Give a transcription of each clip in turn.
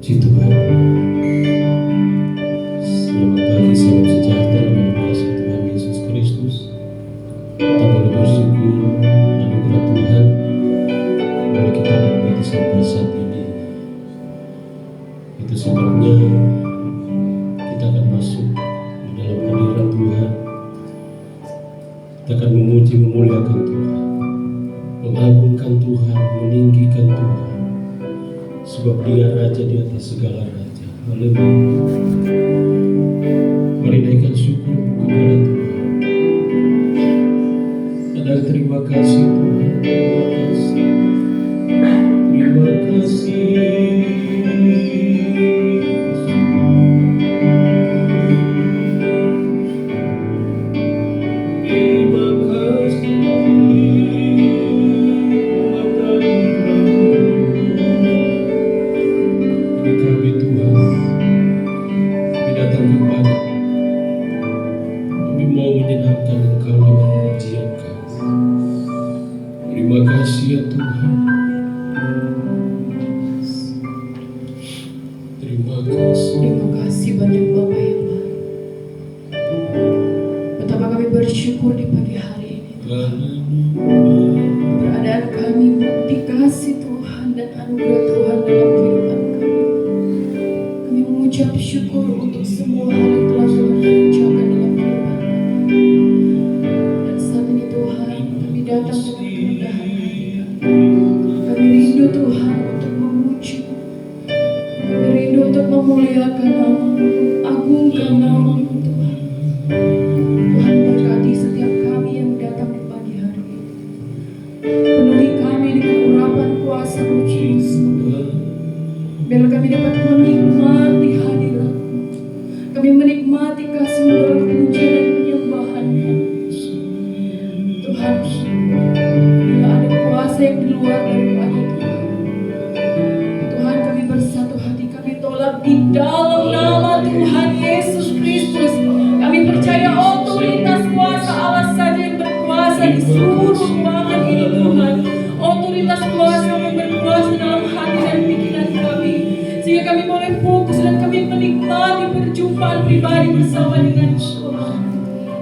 Puji Tuhan. Selamat pagi, salam sejahtera dalam kasih Tuhan Yesus Kristus. Kita boleh bersyukur anugerah Tuhan boleh kita nikmati sampai saat ini. Itu sebabnya kita akan masuk di dalam hadirat Tuhan. Kita akan memuji, memuliakan Tuhan, mengagungkan Tuhan, meninggikan Tuhan, sebab Dia Raja di atas segala raja. Haleluya. Mari naikkan syukur kepada Tuhan. Dan terima kasih Tuhan,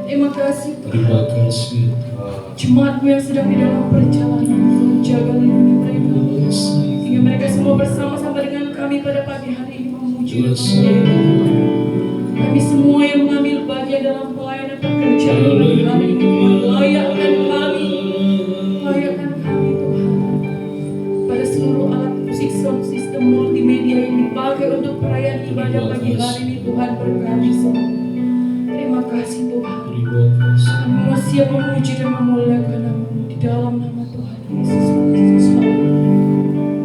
terima kasih, terima kasih. Jemaatmu yang sedang di dalam perjalanan, jaga lindungi mereka, hingga mereka semua bersama-sama dengan kami pada pagi hari ini memuji dan memuliakan. Kami semua yang mengambil bagian dalam pelayanan pekerjaan pagi hari ini, layakkan kami Tuhan, pada seluruh alat musik, sound system, multimedia yang dipakai untuk perayaan ibadah pagi hari ini. Tuhan berkati semua. Terima kasih Tuhan. Kami siap memuji dan memuliakan nama-Mu di dalam nama Tuhan Yesus Kristus.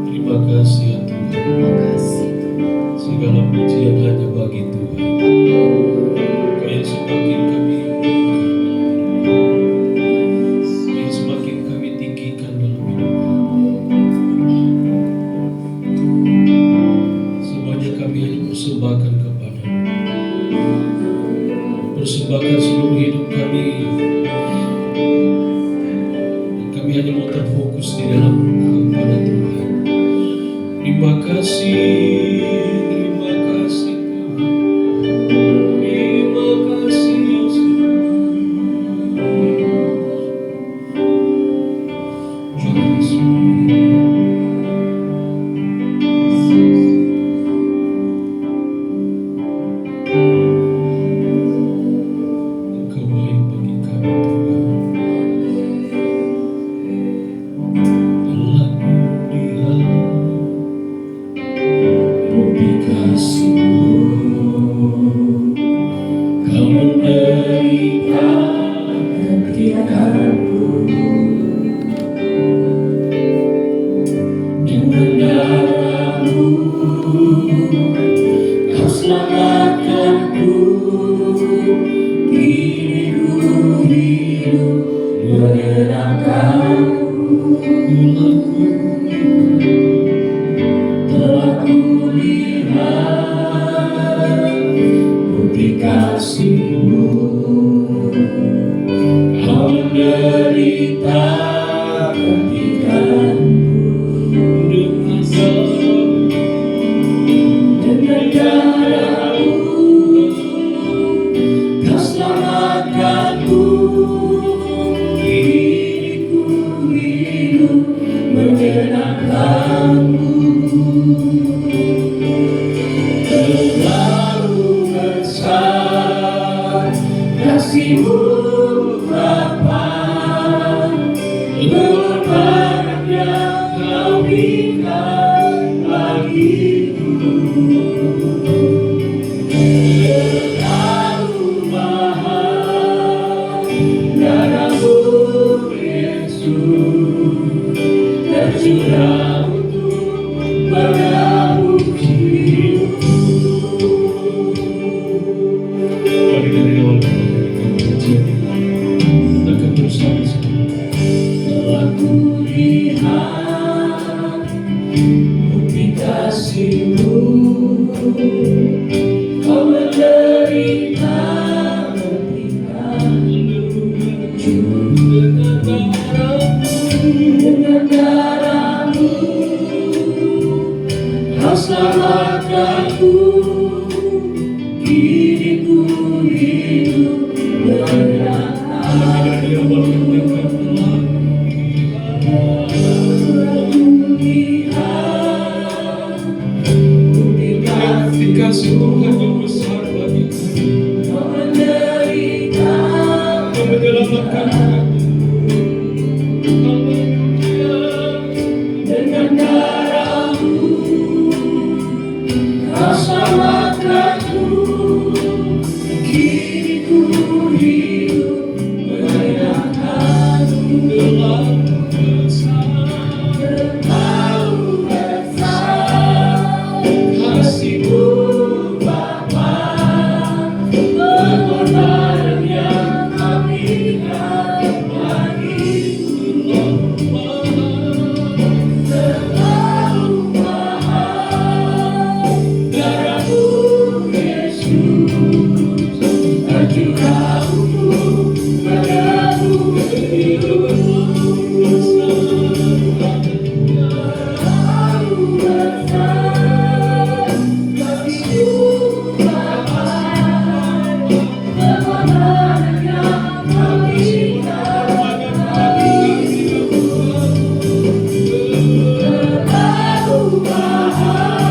Terima kasih ya Tuhan. Terima kasih Tuhan. Segala pujian hanya bagi Tuhan. Kau semakin kami yang semakin kami tinggikan dalam hidup. Semuanya kami hanya persembahkan kepada-Mu. Persembahkan seluruh hidup kami. Kami hanya mau terfokus di dalam kepada Tuhan. Terima kasih, terima kasih Tuhan. Terima kasih Yesus. Engkau baik bagi kami Mari dari awal kajian kita akan bersama-sama. Telah kulihat bukti kasih-Mu, Kau menderita dengan darah-Mu, Kau selamatkanku. Kini ku hidup berdalam bukti kasih-Mu yang besar bagi kami. Kau menderita, Kau menyelamatkan kami. Dengan darah-Mu, Kau selamatkanku. Kini ku hidup menyatakan dalam kasih-Mu Bapa, pengorbanan yang kami ingat lagi. Terlalu mahal darah-Mu Yesus, tercurah untuk padaku hidup. Terlalu besar kasih-Mu Bapa, pengorbanan yang kami ingat lagi. Terlalu mahal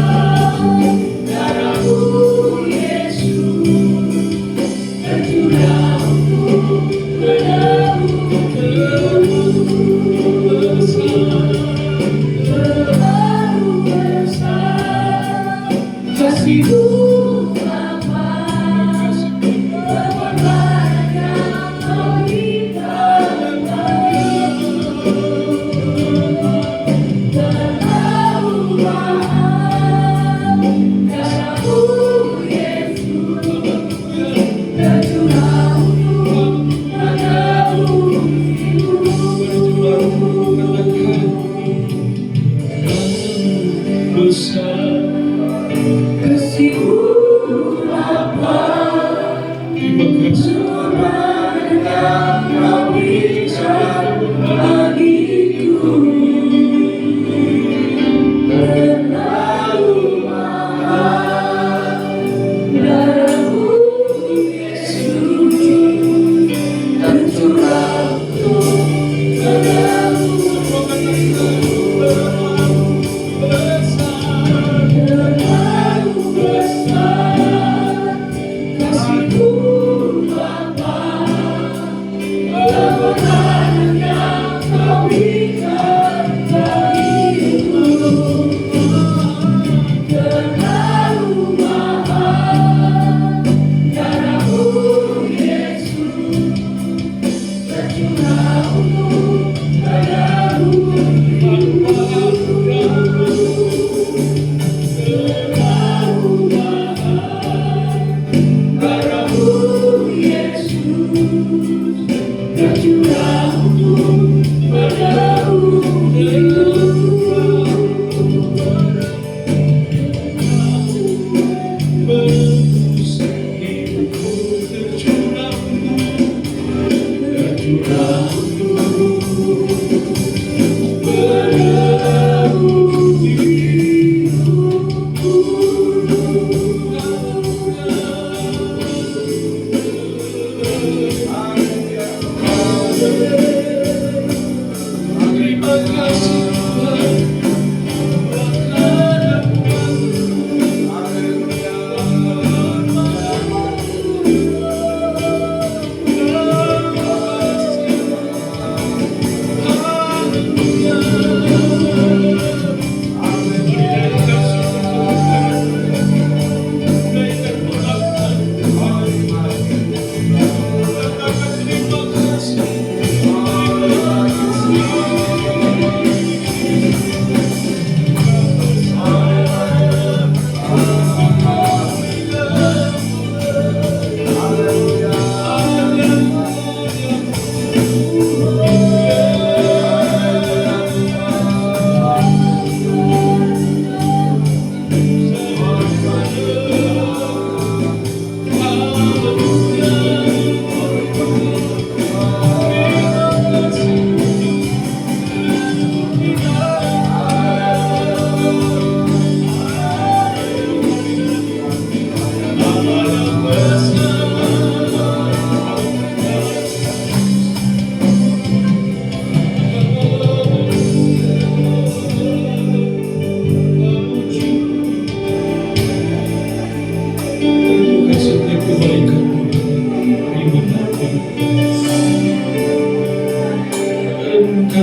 darah-Mu Yesus, tercurah untuk padaku terlalu besar kasih-Mu Bapa, pengorbanan yang kami ingat lagi. Terlalu mahal darah-Mu Yesus, tercurah untuk padaku hidup. Besar kasih-Mu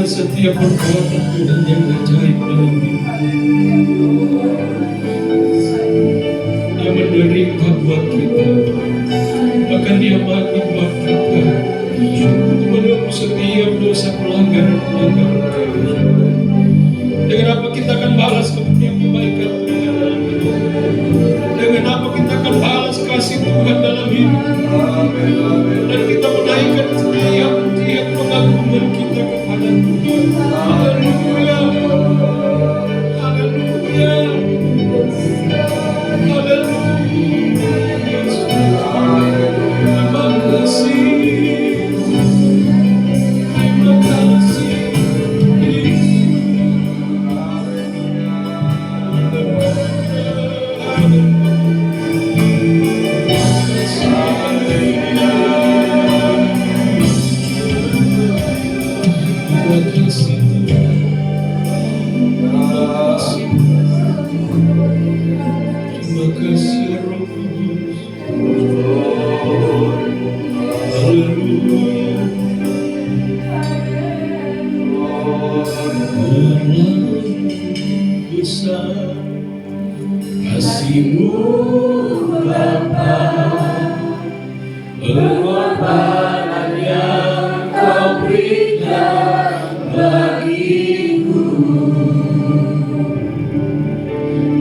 dengan setiap perbuatan Tuhan yang ajaib dalam hidup. Dia menderita buat kita, bahkan dia mati buat kita untuk menebus setiap dosa pelanggaran-pelanggaran kita. Dengan apa kita akan balas kebaikan Tuhan dalam hidup? Dengan apa kita akan balas kasih Tuhan dalam hidup? Dan kita menaikkan setiap pengagungan kita kepada Tuhan. Haleluya, haleluya, haleluya. Terima kasih, terima kasih. Kasih-Mu Bapa, pengorbanan yang Kau berikan bagiku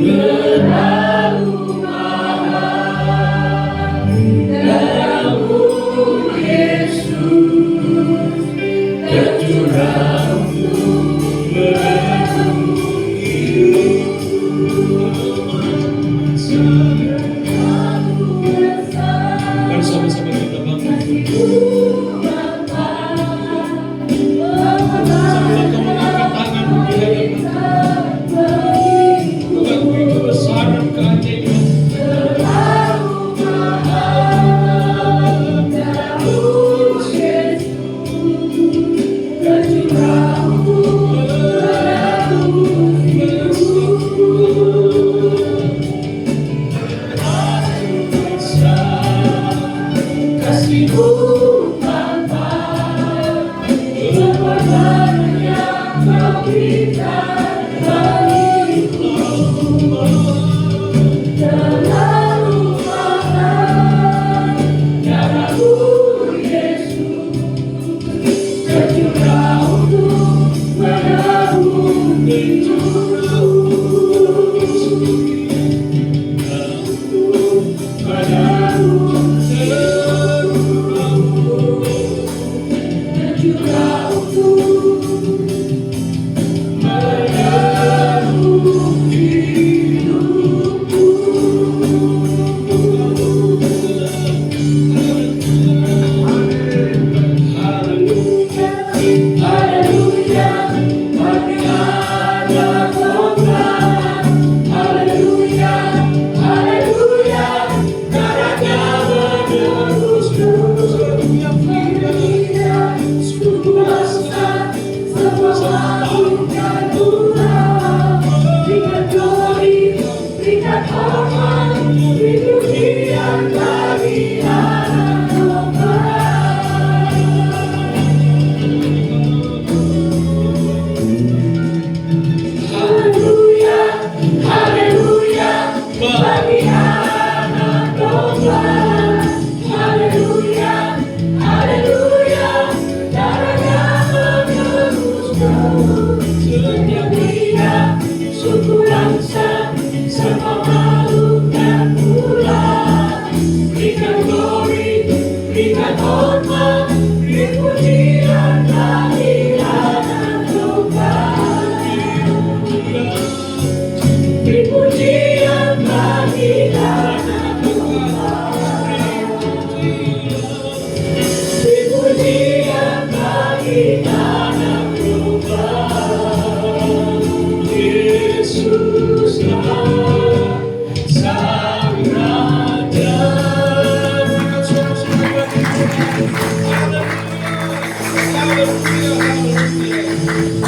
terlalu mahal. Darah-Mu Yesus tercurah untuk menebus hidup. Mari sama-sama kita bangkit. Sambil kau mengangkat tangan di hadapan Tuhan, mengakui kebesaran keajaiban.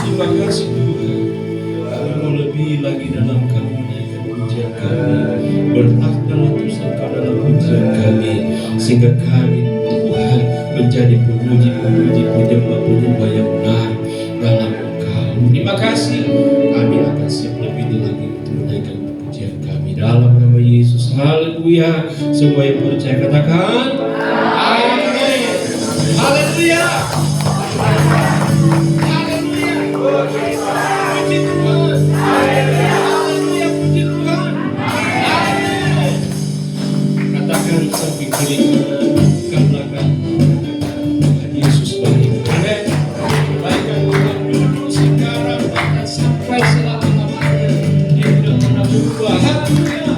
Terima kasih Tuhan, kami mau lebih lagi dalam kami menaikkan pujian kami, bertakhtalah Tuhan Kau dalam pujian kami, sehingga kami Tuhan menjadi pemuji-pemuji, penyembah-penyembah yang benar dalam kasih, kami akan siap lebih lagi untuk menaikkan pujian kami dalam nama Yesus. Haleluya. Semua yang percaya katakan amin. Haleluya. Haleluya. Puji Tuhan. Haleluya. Puji Tuhan. Amin. Katakan samping kiri ke belakang, Tuhan Yesus baik. Amin. Baikkan Tuhan dulu sekarang bahkan sampai selama-lamanya. Dia tidak pernah berubah. Haleluya.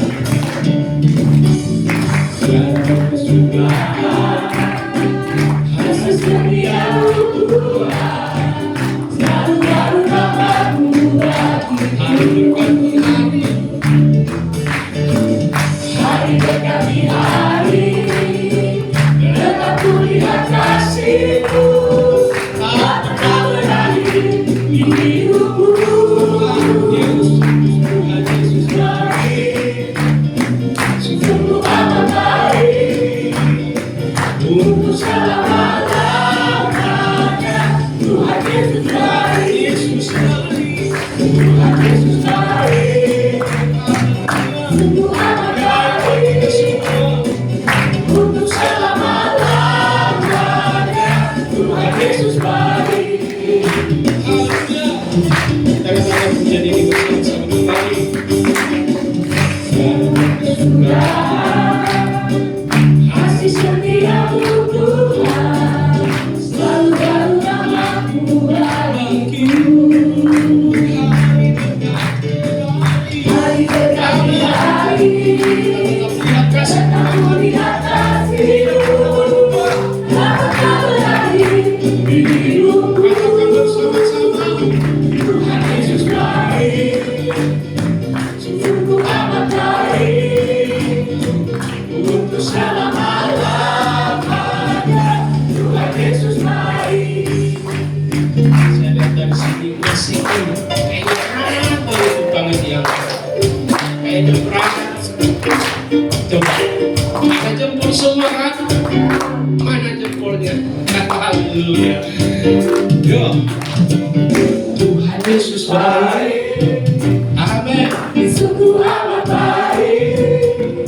Coba, ada jempol semua kan? Mana jempolnya? Haleluya. Yo, Tuhan Yesus baik. Amin. Sungguh amat baik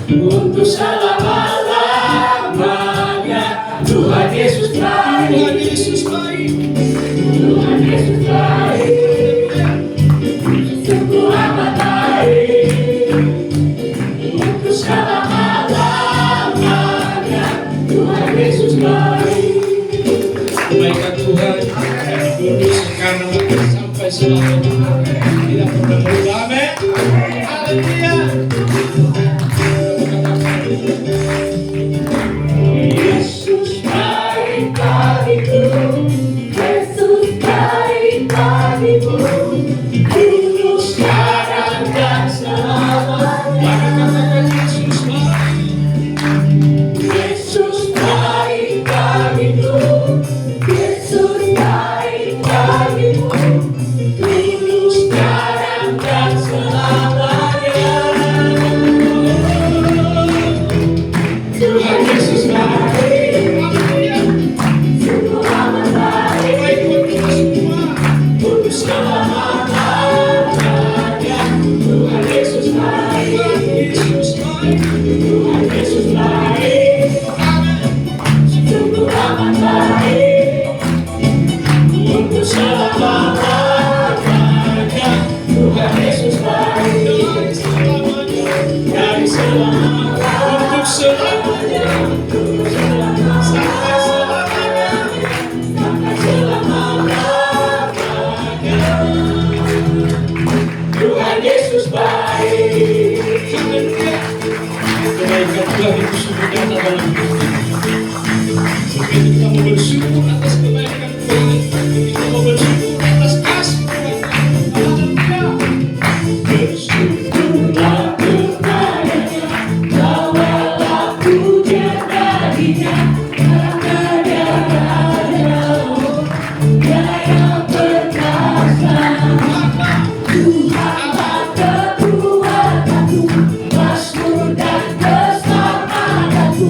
untuk selama-lamanya. Tuhan Yesus baik. Tuhan Yesus baik. Tuhan Yesus baik. Sungguh amat baik untuk selama-lamanya. Tuhan Yesus baik. Kebaikan Tuhan dari dulu sekarang sampai selama-lamanya tidak pernah berubah. Amin. Haleluya. Yesus baik bagiku, Yesus baik bagiku, dulu sekarang dan selamanya. Yesus baik. Yesus baik bagiku, Yesus baik bagiku, dulu sekarang dan selamanya. Tuhan Yesus baik, Haleluya. sungguh amat baik Baik buat kita semua. untuk selama-lamanya. Tuhan Yesus baik, Tuhan Yesus baik. Tuhan Yesus baik, Amin. sungguh amat baik untuk selama-lamanya. Tuhan Yesus baik, Dari selamanya. dari selama-lamanya, Untuk selamanya. untuk selama-lamanya, Sampai selamanya. sampai selama-lamanya. Tuhan Yesus baik. Haleluya. Kebaikan Tuhan itu sungguh nyata dalam hidup kita. Begitu kita mau bersyukur atas kebaikan Tuhan, kita mau bersyukur atas kasih Tuhan. Haleluya. Bersyukurlah kepadanya, bawalah pujian baginya, karena Dia yang perkasa. Tuhanlah kekuatanku, Mazmur dan keselamatanku.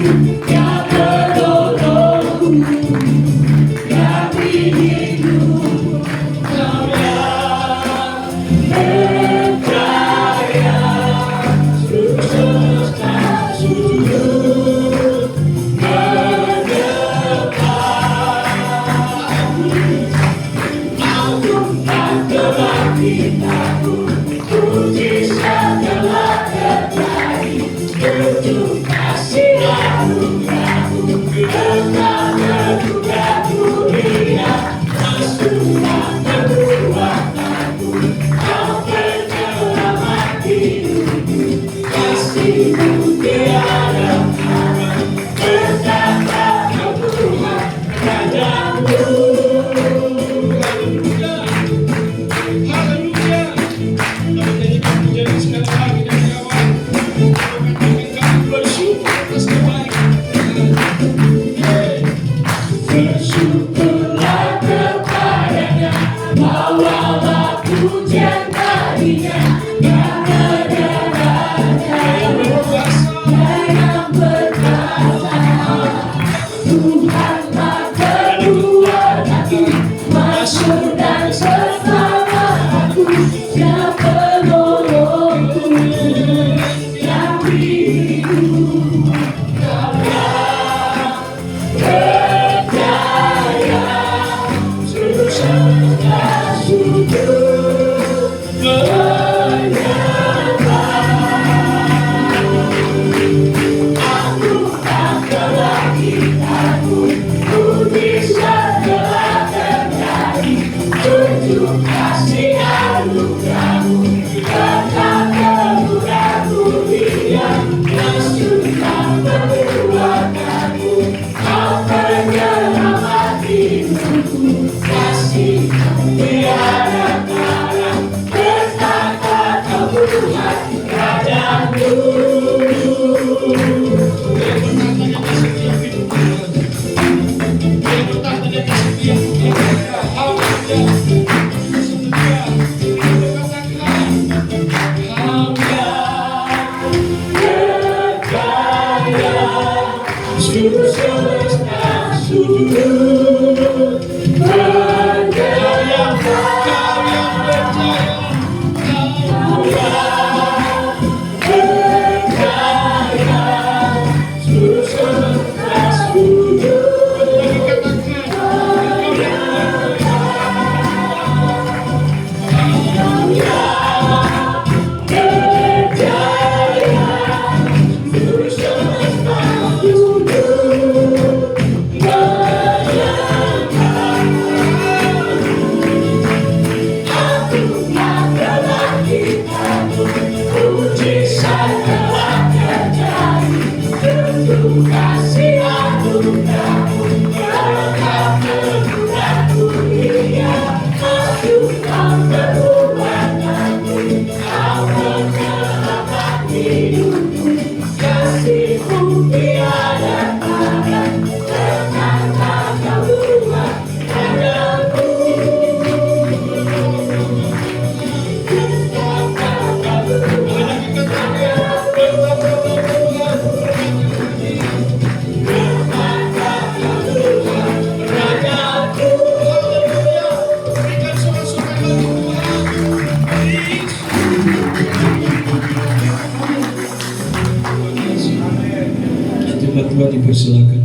Tuhan dipersilakan.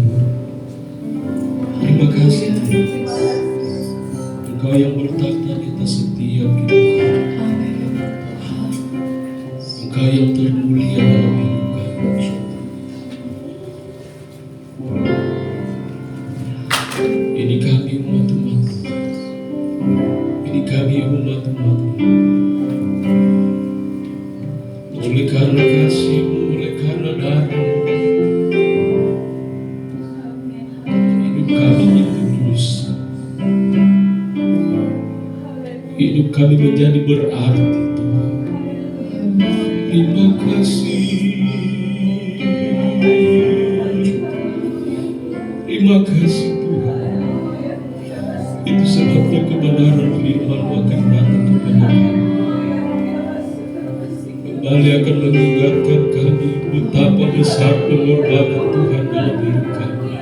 Terima kasih Engkau yang bertata di atas setiap hidup kami. Engkau yang termulia dalam hidup kami. Ini kami umat-umat, ini kami umat-umat. Oleh karena kasih-Mu, oleh karena darah-Mu, hidup kami menjadi berarti, Tuhan. Terima kasih. Terima kasih, Tuhan. Itu sebabnya kebenaran firman-Mu akan datang kepada kami. Kembali akan mengingatkan kami betapa besar pengorbanan Tuhan dalam hidup kami.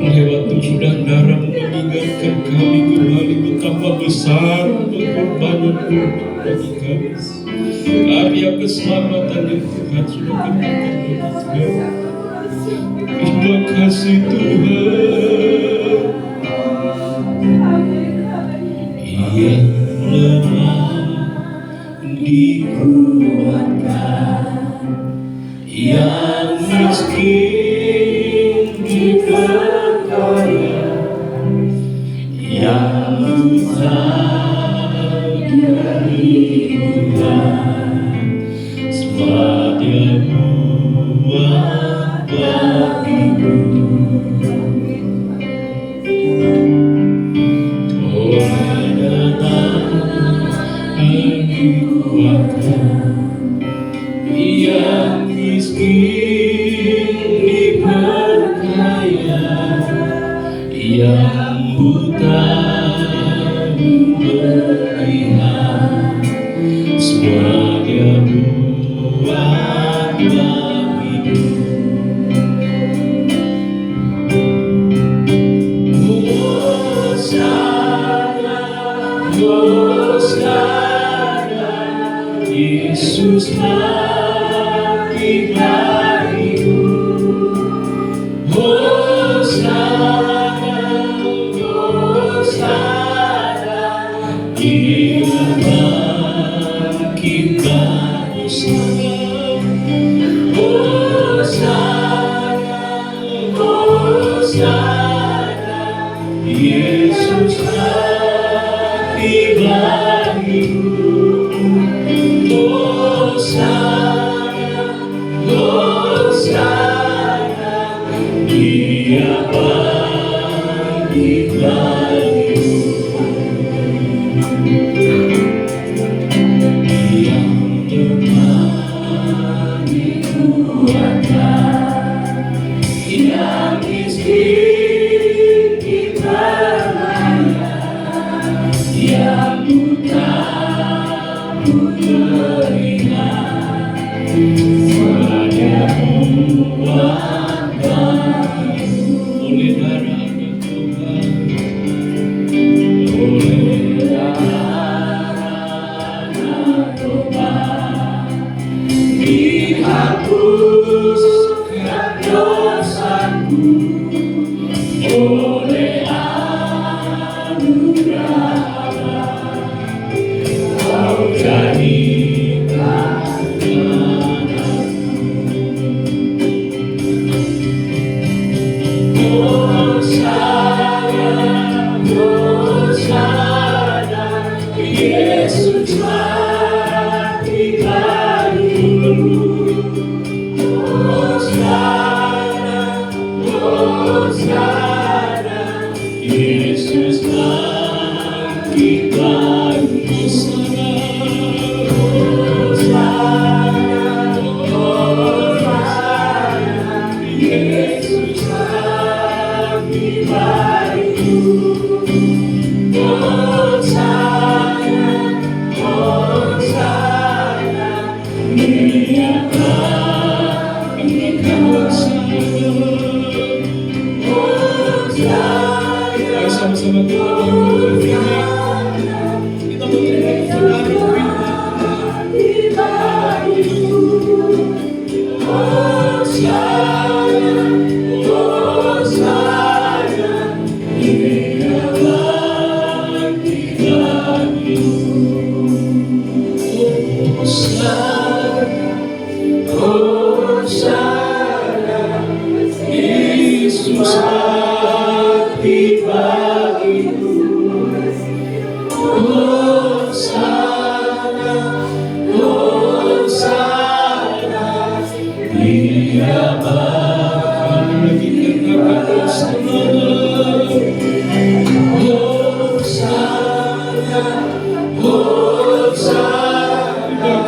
Lewat tujuan darah-Mu mengingatkan kami kembali betapa besar pengorbanan Tuhan bagi kami. Karya keselamatan yang Tuhan sudah kerjakan bagi kami. Terima kasih Tuhan. Yang lemah dikuatkan, yang miskin diperkaya, yang buta diberikan, semua Dia buat bagimu. Oleh darah dikuatkan, yang miskin diperkaya, yang buta melihat, semua Dia buat bagimu. Hosana, Hosana, Yesus mati bagimu. Hosana, Hosana, Dia bangkit dari surga. Hosana, Hosana, Yesus mati bagimu. Hosana, Hosana, Dia bangkit bagimu. Yang lemah dikuatkan, yang miskin diperkaya, yang buta melihat, semua Dia buat bagimu. Oleh darah-Nya Tuhan, oleh darah-Nya Tuhan, dihapuskan dosaku. Oleh anugerah Allah, Kau jadikan Hosana, Hosana, Yesus mati bagimu. Hosana, Hosana, Yesus mati bagimu. Hosana, Hosana, Yesus mati bagimu. Hosana, Hosana, Dia bangkit dari surga. Hosana, ayo sama-sama kita berteriak Hosana, Hosana, Dia bangkit bagimu. Hosana, Hosana, Yesus mati bagimu. Hosana, Hosana, Dia bahkan dikenakan dosa-Nya. Hosana, Hosana,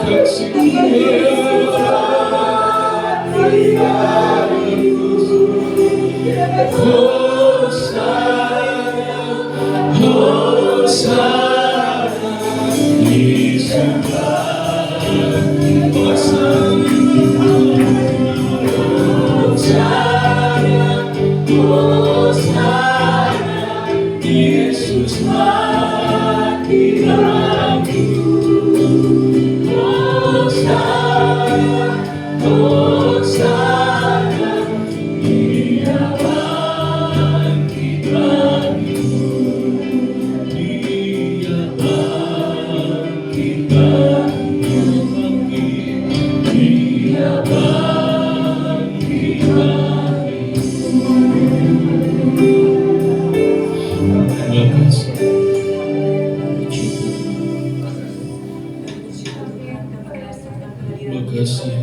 kasih-Nya Hosana, Hosana, Yesus Hosana, Hosana, Yesus mati bagimu. Hosana, Hosana, Dia bangkit bagimu. Dia bangkit bagimu. Dia bangkit kasih.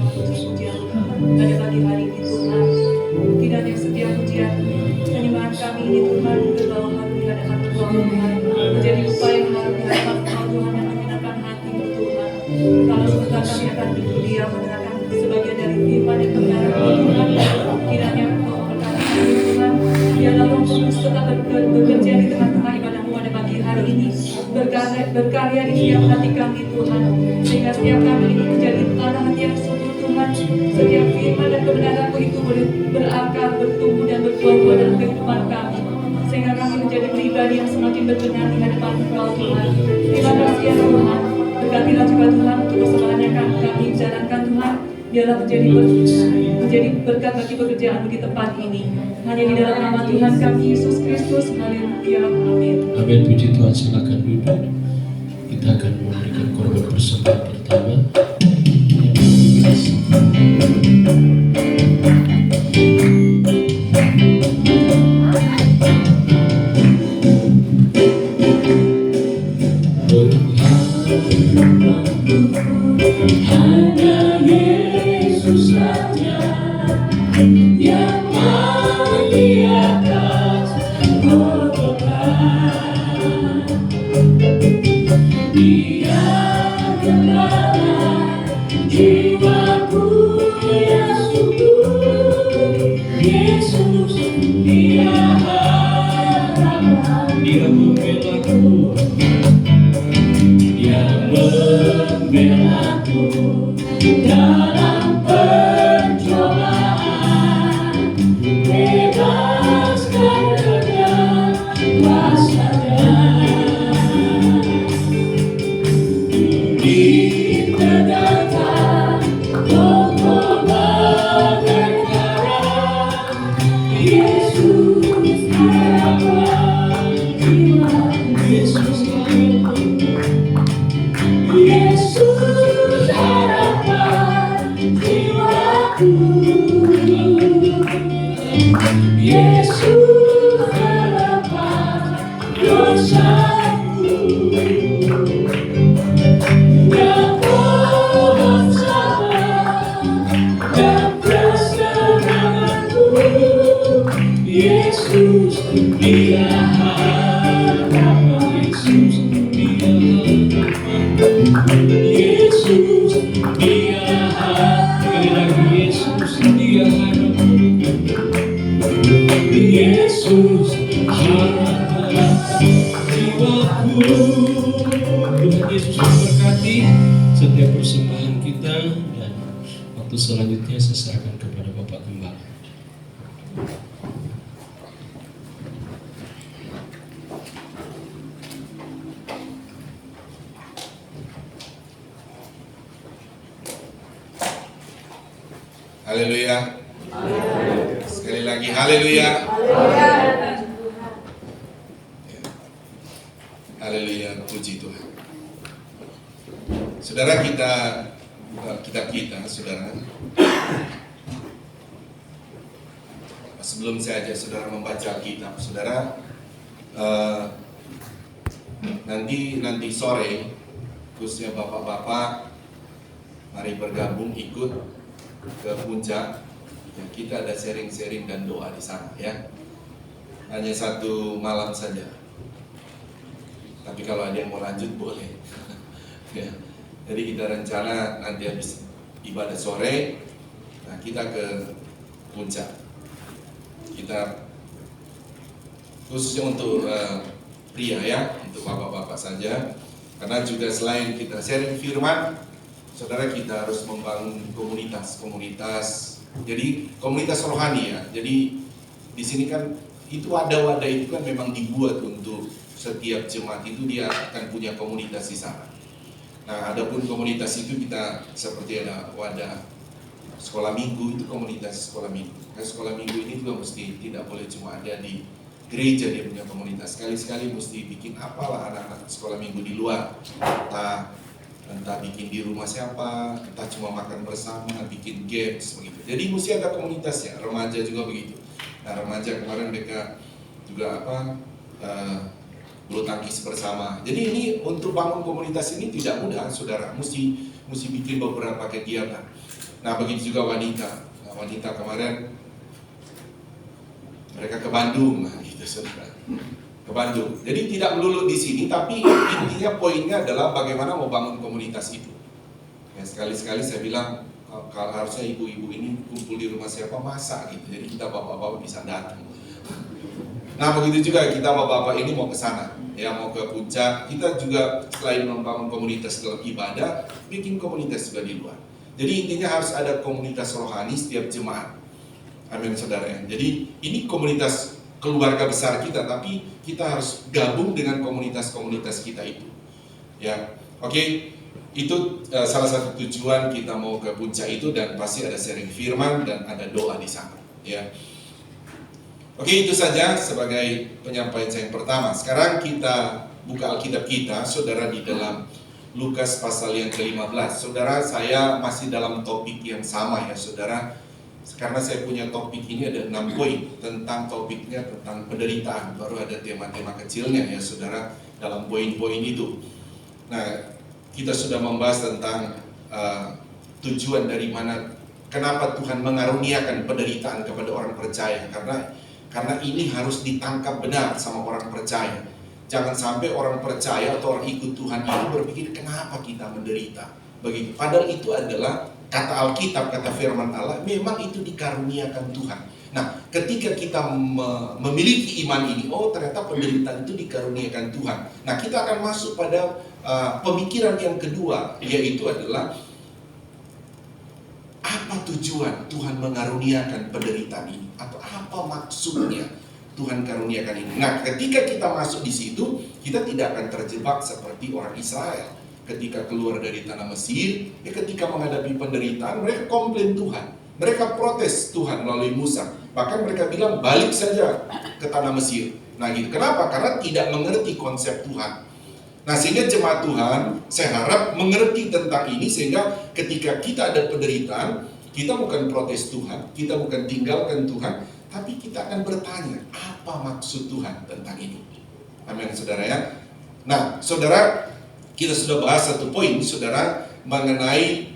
Pada pagi hari ini Tuhan, kiranya setiap pujian penyembahan kami ini Tuhan berbau harum di hadapan Engkau Tuhan, menjadi upaya yang harum di hadapan Engkau Tuhan yang menyenangkan hati-Mu Tuhan. Kalau sebentar kami akan duduk diam mendengarkan sebagian dari firman yang kebenaran Tuhan, kiranya Engkau memberkati kami Tuhan. Biarlah Roh Kudus tetap bekerja di tengah-tengah ibadah-Mu pada pagi hari ini, berkarya di setiap hati kami Tuhan, sehingga setiap kami ini menjadi tanah hati yang subur Tuhan. Setiap firman dan kebenaran-Mu itu boleh berakar, bertumbuh dan berbuah-buah dalam kehidupan kami, sehingga kami menjadi pribadi yang semakin berkenan di hadapan Engkau Tuhan. Terima kasih ya Tuhan. Berkatilah juga Tuhan untuk persembahan yang kami jalankan Tuhan. Biarlah menjadi berkat bagi pekerjaan-Mu di tempat ini. Hanya di dalam nama Tuhan kami Yesus Kristus. Haleluya. Amin. Amin. Puji Tuhan, silakan duduk. Kita akan memberikan korban persembahan pertama. Hanya Yesus saja yang di atas Golgota. Dia gembala jiwaku yang subur. Yesus dia harapan, dia membelaku, dia membelaku dalam pencobaan, bebaskan dengan kuasa-Nya. Di tegakkan kokoh bagai karang, Yesus harapan jiwa. Yesus harapan jiwaku. Yesus harapan dosaku. Dan pohon sabar dan kesenanganku. Yesus dia harapan. Yesus dia harapan. Yesus dia harapan. Sekali lagi, Yesus dia harapan. Yesus harapan jiwaku. Tuhan Yesus memberkati setiap persembahan kita, dan waktu selanjutnya saya serahkan kepada Bapak Gembala. Haleluya. Sekali lagi haleluya. Haleluya, puji Tuhan. Saudara, kita saudara. Sebelum saya ajak saudara membaca kitab, saudara, nanti sore, khususnya bapak-bapak, mari bergabung ikut ke puncak. Ya, kita ada sharing-sharing dan doa di sana ya. Hanya 1 malam saja. Tapi kalau ada yang mau lanjut boleh. Ya. Jadi kita rencana nanti habis ibadah sore, nah kita ke puncak. Kita khususnya untuk pria ya, untuk bapak-bapak saja. Karena juga selain kita sharing firman, saudara, kita harus membangun komunitas. Jadi komunitas rohani ya. Jadi di sini kan itu ada wadah itu kan memang dibuat untuk setiap jemaat itu dia akan punya komunitas di sana. Nah, adapun komunitas itu kita seperti ada wadah sekolah minggu, itu komunitas sekolah minggu. Nah, sekolah minggu ini juga mesti tidak boleh cuma ada di gereja dia punya komunitas. Sekali-sekali mesti bikin apalah anak-anak sekolah minggu di luar. Entah bikin di rumah siapa, entah cuma makan bersama, bikin games begitu. Jadi mesti ada komunitasnya. Remaja juga begitu. Nah, remaja kemarin mereka juga bulu tangkis bersama. Jadi ini untuk bangun komunitas ini tidak mudah, saudara. Mesti bikin beberapa kegiatan. Nah begitu juga wanita. Nah, wanita kemarin mereka ke Bandung, nah gitu saudara. Ke Bandung. Jadi tidak melulu di sini, tapi intinya poinnya adalah bagaimana mau bangun komunitas itu. Ya, sekali-sekali saya bilang kalau harusnya ibu-ibu ini kumpul di rumah siapa masak gitu. Jadi kita bapak-bapak bisa datang. Nah begitu juga kita bapak-bapak ini mau ke sana, ya mau ke puncak. Kita juga selain membangun komunitas dalam ibadah, bikin komunitas juga di luar. Jadi intinya harus ada komunitas rohani setiap jemaat. Amin saudara ya. Jadi ini komunitas keluarga besar kita, tapi kita harus gabung dengan komunitas-komunitas kita itu. Ya, oke. Itu salah satu tujuan kita mau ke puncak itu, dan pasti ada sharing firman dan ada doa di sana. Ya. Oke, itu saja sebagai penyampaian saya yang pertama. Sekarang kita buka Alkitab kita, saudara, di dalam Lukas pasal yang ke-15. Saudara, saya masih dalam topik yang sama ya, saudara. Karena saya punya topik ini ada 6 poin tentang topiknya tentang penderitaan. Baru ada tema-tema kecilnya ya, saudara, dalam poin-poin itu. Nah, kita sudah membahas tentang tujuan dari mana, kenapa Tuhan mengaruniakan penderitaan kepada orang percaya. Karena ini harus ditangkap benar sama orang percaya. Jangan sampai orang percaya atau orang ikut Tuhan ini berpikir kenapa kita menderita. Begitu. Padahal itu adalah kata Alkitab, kata firman Allah, memang itu dikaruniakan Tuhan. Nah, ketika kita memiliki iman ini, oh ternyata penderitaan itu dikaruniakan Tuhan. Nah, kita akan masuk pada pemikiran yang kedua, yaitu adalah apa tujuan Tuhan mengaruniakan penderitaan ini, atau apa maksudnya Tuhan karuniakan ini. Nah, ketika kita masuk di situ, kita tidak akan terjebak seperti orang Israel ketika keluar dari tanah Mesir. Ya, ketika menghadapi penderitaan, mereka komplain Tuhan, mereka protes Tuhan melalui Musa. Bahkan mereka bilang balik saja ke tanah Mesir. Nah gitu. Kenapa? Karena tidak mengerti konsep Tuhan. Nah sehingga jemaat Tuhan, saya harap mengerti tentang ini, sehingga ketika kita ada penderitaan, kita bukan protes Tuhan, kita bukan tinggalkan Tuhan, tapi kita akan bertanya, apa maksud Tuhan tentang ini? Amin saudara ya. Nah saudara, kita sudah bahas satu poin saudara mengenai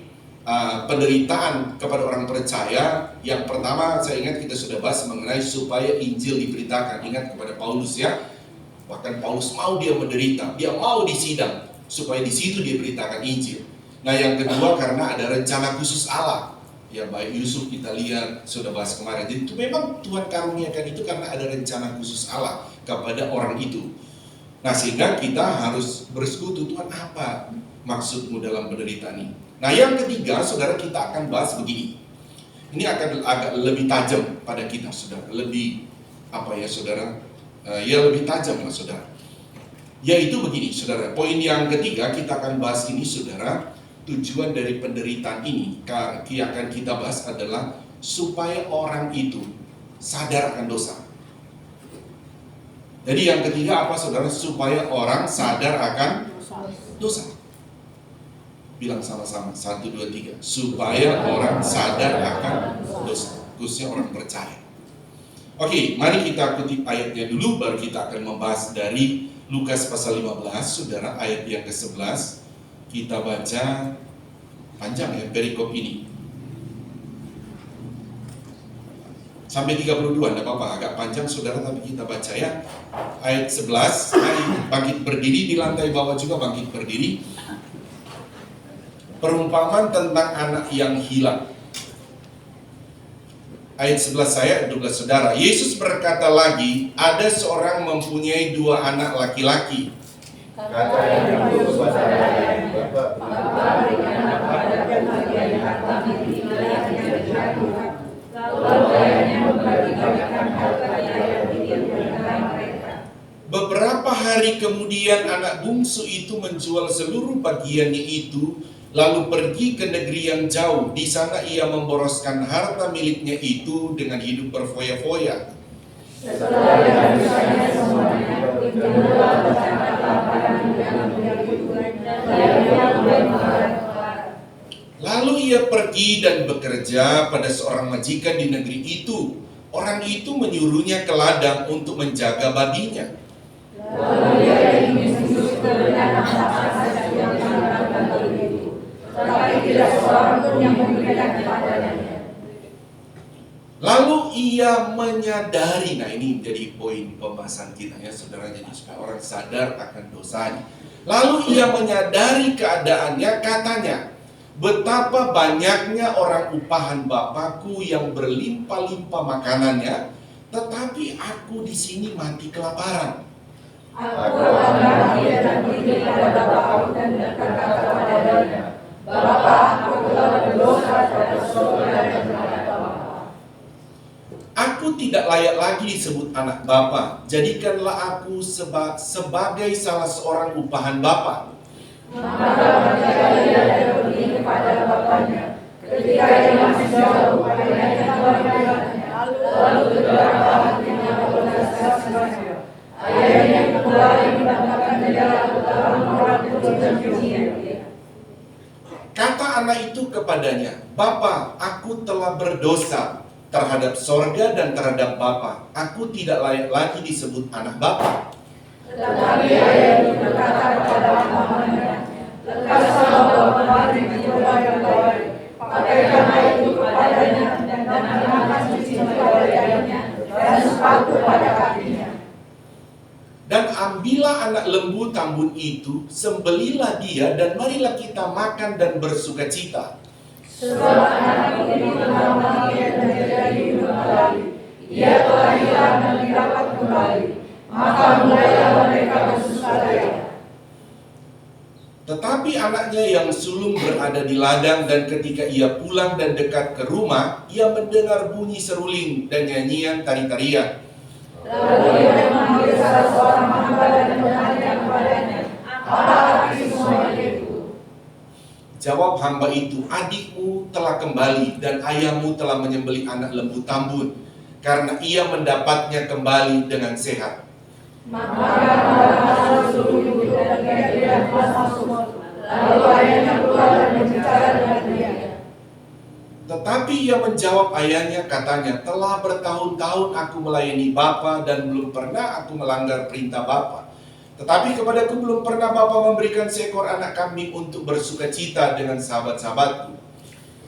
penderitaan kepada orang percaya. Yang pertama saya ingat kita sudah bahas mengenai supaya Injil diberitakan. Ingat kepada Paulus ya, bahkan Paulus mau dia menderita, dia mau disidang supaya di situ dia beritakan Injil. Nah yang kedua karena ada rencana khusus Allah. Ya baik Yusuf kita lihat sudah bahas kemarin. Jadi itu memang Tuhan karuniakan itu karena ada rencana khusus Allah kepada orang itu. Nah sehingga kita harus bersekutu, Tuhan apa maksudmu dalam penderitaan ini. Nah yang ketiga saudara, kita akan bahas begini. Ini akan agak lebih tajam pada kita saudara. Lebih apa ya saudara, ya lebih tajam lah saudara. Yaitu begini saudara, poin yang ketiga kita akan bahas ini saudara. Tujuan dari penderitaan ini yang akan kita bahas adalah supaya orang itu sadar akan dosa. Jadi yang ketiga apa saudara? Supaya orang sadar akan dosa. Bilang sama-sama, 1, 2, 3. Supaya orang sadar akan dosa, khususnya orang percaya. Oke, mari kita kutip ayatnya dulu, baru kita akan membahas dari Lukas pasal 15, saudara, ayat yang ke-11. Kita baca panjang ya perikop ini. Sampai 32, tidak apa-apa, agak panjang saudara, tapi kita baca ya. Ayat 11, bangkit berdiri, di lantai bawah juga bangkit berdiri. Perumpamaan tentang anak yang hilang. Ayat 11 saya, 12 saudara. Yesus berkata lagi, ada seorang mempunyai 2 anak laki-laki. Kata yang itu kepada ayah Bapak, berikan kepada bagian harta milik yang jatuh. Lalu ayahnya membagi-bagikan harta yang ditinggalkan mereka. Beberapa hari kemudian anak bungsu itu menjual seluruh bagiannya itu, lalu pergi ke negeri yang jauh. Di sana ia memboroskan harta miliknya itu dengan hidup berfoya-foya. Setelah dihabiskannya semuanya, kedua bersama kelaparan dan lalu ia pergi dan bekerja pada seorang majikan di negeri itu. Orang itu menyuruhnya ke ladang untuk menjaga babinya. Lalu ia ingin menyusul ke ladang apa saja yang dilakukan itu. tetapi tidak seorang pun yang memberikan kepadanya. Lalu ia menyadari, nah ini menjadi poin pembahasan kita ya saudara, jadi supaya orang sadar akan dosanya. Lalu ia menyadari keadaannya, katanya, betapa banyaknya orang upahan Bapakku yang berlimpah-limpah makanannya, tetapi aku di sini mati kelaparan. Aku akan mati dan pergi pada Bapakku dan berkata kepadanya, Bapa, aku telah berdosa terhadap surga dan terhadap Bapa. Aku tidak layak lagi disebut anak Bapa. Jadikanlah aku sebagai salah seorang upahan Bapa. Maka ia pergi kepada bapaknya. Ketika ia masih jauh, ayahnya keluarganya. Lalu beberapa hatinya berbelas kasihan. Ayahnya kembali mendapatkan dia dalam orang kecil dan kecil. Kata anak itu kepadanya, Bapa, aku telah berdosa terhadap sorga dan terhadap Bapa. Aku tidak layak lagi disebut anak Bapa. Tetapi ayah itu berkata kepada pamannya, lekaslah bawa kemari jubah yang baik, pakaikanlah itu kepadanya dan kenakan cincin pada jarinya dan sepatu pada kakinya. Dan ambillah anak lembu tambun itu, sembelilah dia, dan marilah kita makan dan bersukacita. Sebab anak ini telah mati dan menjadi hidup kembali. Ia telah hilang dan didapat kembali. Maka mulailah mereka bersukaria. Tetapi anaknya yang sulung berada di ladang, dan ketika ia pulang dan dekat ke rumah, ia mendengar bunyi seruling dan nyanyian tari-tarian. Lalu ia memanggil salah seorang hamba dan bertanya kepadanya, apa arti semua itu? Jawab hamba itu, adikmu telah kembali dan ayahmu telah menyembelih anak lembu tambun, karena ia mendapatnya kembali dengan sehat. Maka hamba suruh ibu dan dia masuk. Lalu ayahnya keluar dan berbicara dengan dia. Tetapi ia menjawab ayahnya, katanya, telah bertahun-tahun aku melayani Bapa dan belum pernah aku melanggar perintah Bapa. Tetapi kepadaku belum pernah Bapa memberikan seekor anak kambing untuk bersukacita dengan sahabat-sahabatku.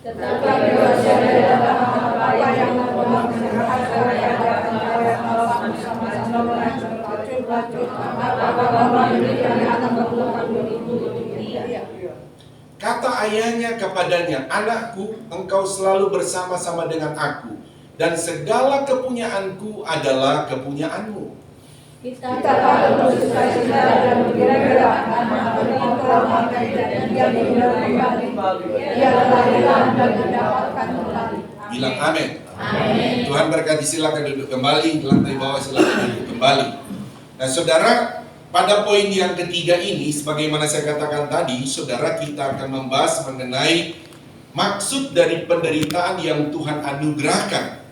Tetapi wajahnya adalah apa yang membuat mendengarkan saya bersama-sama berpacut-pacut, maka Bapa memberikan anak berlukan itu untuk dia. Kata ayahnya kepadanya, anakku, engkau selalu bersama-sama dengan aku, dan segala kepunyaanku adalah kepunyaanmu. Kita akan bersukacita dan bergerak karena engkau memakai dan dia hidup kembali. Ia telah hilang dan mendapatkan kembali. Bilang amin. Tuhan berkati, silakan duduk kembali, lantai bawah silakan duduk kembali. Nah saudara, pada poin yang ketiga ini, sebagaimana saya katakan tadi, saudara, kita akan membahas mengenai maksud dari penderitaan yang Tuhan anugerahkan.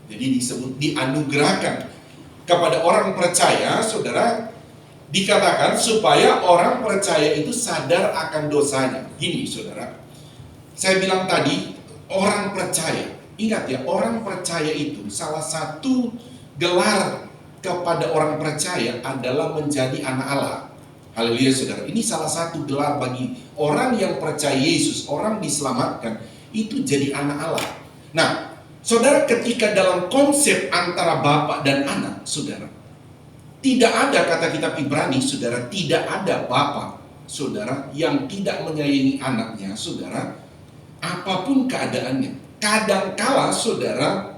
Jadi disebut dianugerahkan kepada orang percaya, saudara, dikatakan supaya orang percaya itu sadar akan dosanya. Gini saudara, saya bilang tadi, orang percaya, ingat ya, orang percaya itu salah satu gelar kepada orang percaya adalah menjadi anak Allah. Haleluya saudara. Ini salah satu gelar bagi orang yang percaya Yesus, orang diselamatkan, itu jadi anak Allah. Nah, saudara, ketika dalam konsep antara bapak dan anak, saudara, tidak ada, kata kitab Ibrani, saudara, tidak ada bapak, saudara, yang tidak menyayangi anaknya, saudara, apapun keadaannya. Kadangkala, saudara,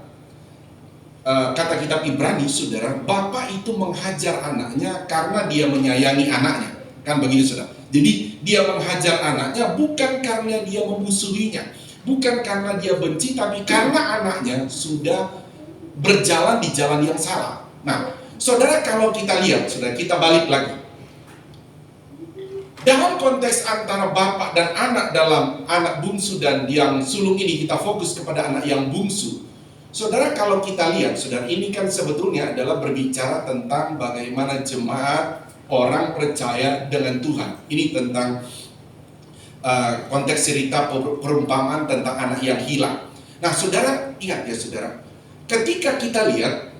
kata kitab Ibrani, saudara, bapak itu menghajar anaknya karena dia menyayangi anaknya. Kan begitu saudara. Jadi dia menghajar anaknya bukan karena dia memusuhinya, bukan karena dia benci, tapi karena anaknya sudah berjalan di jalan yang salah. Nah saudara, kalau kita lihat, saudara, kita balik lagi. Dalam konteks antara bapak dan anak, dalam anak bungsu dan yang sulung ini, kita fokus kepada anak yang bungsu. Saudara, kalau kita lihat, saudara, ini kan sebetulnya adalah berbicara tentang bagaimana jemaat orang percaya dengan Tuhan. Ini tentang konteks cerita perumpamaan tentang anak yang hilang. Nah, saudara, ingat ya saudara, ketika kita lihat,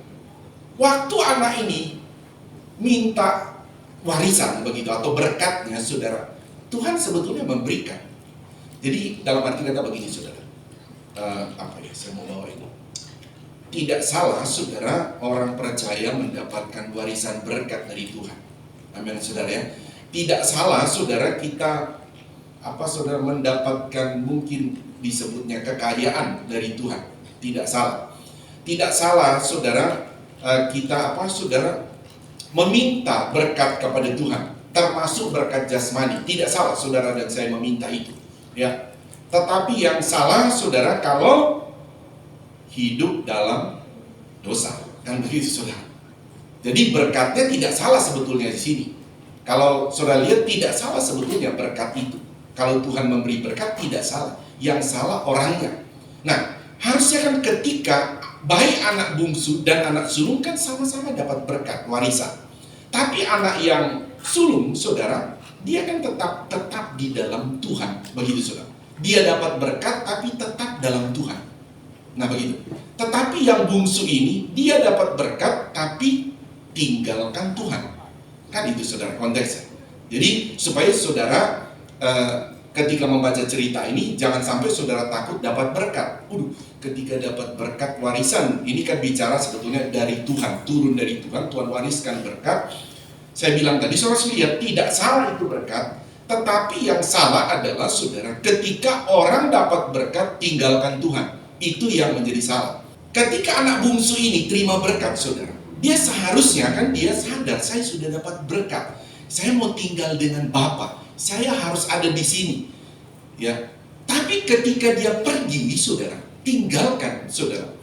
waktu anak ini minta warisan begitu atau berkatnya, saudara, Tuhan sebetulnya memberikan. Jadi dalam arti kata begini saudara, saya mau bawa ini. Tidak salah saudara orang percaya mendapatkan warisan berkat dari Tuhan. Amin saudara ya. Tidak salah saudara kita saudara mendapatkan mungkin disebutnya kekayaan dari Tuhan. Tidak salah. Tidak salah saudara kita saudara meminta berkat kepada Tuhan, termasuk berkat jasmani. Tidak salah saudara dan saya meminta itu. Ya. Tetapi yang salah saudara kalau hidup dalam dosa, kan begitu saudara. Jadi berkatnya tidak salah sebetulnya di sini. Kalau saudara lihat tidak salah sebetulnya berkat itu. Kalau Tuhan memberi berkat tidak salah. Yang salah orangnya. Nah, harusnya kan ketika baik anak bungsu dan anak sulung kan sama-sama dapat berkat warisan. Tapi anak yang sulung saudara, dia kan tetap di dalam Tuhan, begitu saudara. Dia dapat berkat tapi tetap dalam Tuhan. Nah begitu. Tetapi yang bungsu ini dia dapat berkat tapi tinggalkan Tuhan. Kan itu saudara konteksnya. Jadi supaya saudara ketika membaca cerita ini jangan sampai saudara takut dapat berkat. Ketika dapat berkat warisan, ini kan bicara sebetulnya dari Tuhan, turun dari Tuhan, Tuhan wariskan berkat. Saya bilang tadi saudara lihat tidak salah itu berkat. Tetapi yang salah adalah saudara ketika orang dapat berkat tinggalkan Tuhan. Itu yang menjadi salah. Ketika anak bungsu ini terima berkat saudara, dia seharusnya kan dia sadar saya sudah dapat berkat. Saya mau tinggal dengan Bapa. Saya harus ada di sini. Ya. Tapi ketika dia pergi saudara, tinggalkan saudara.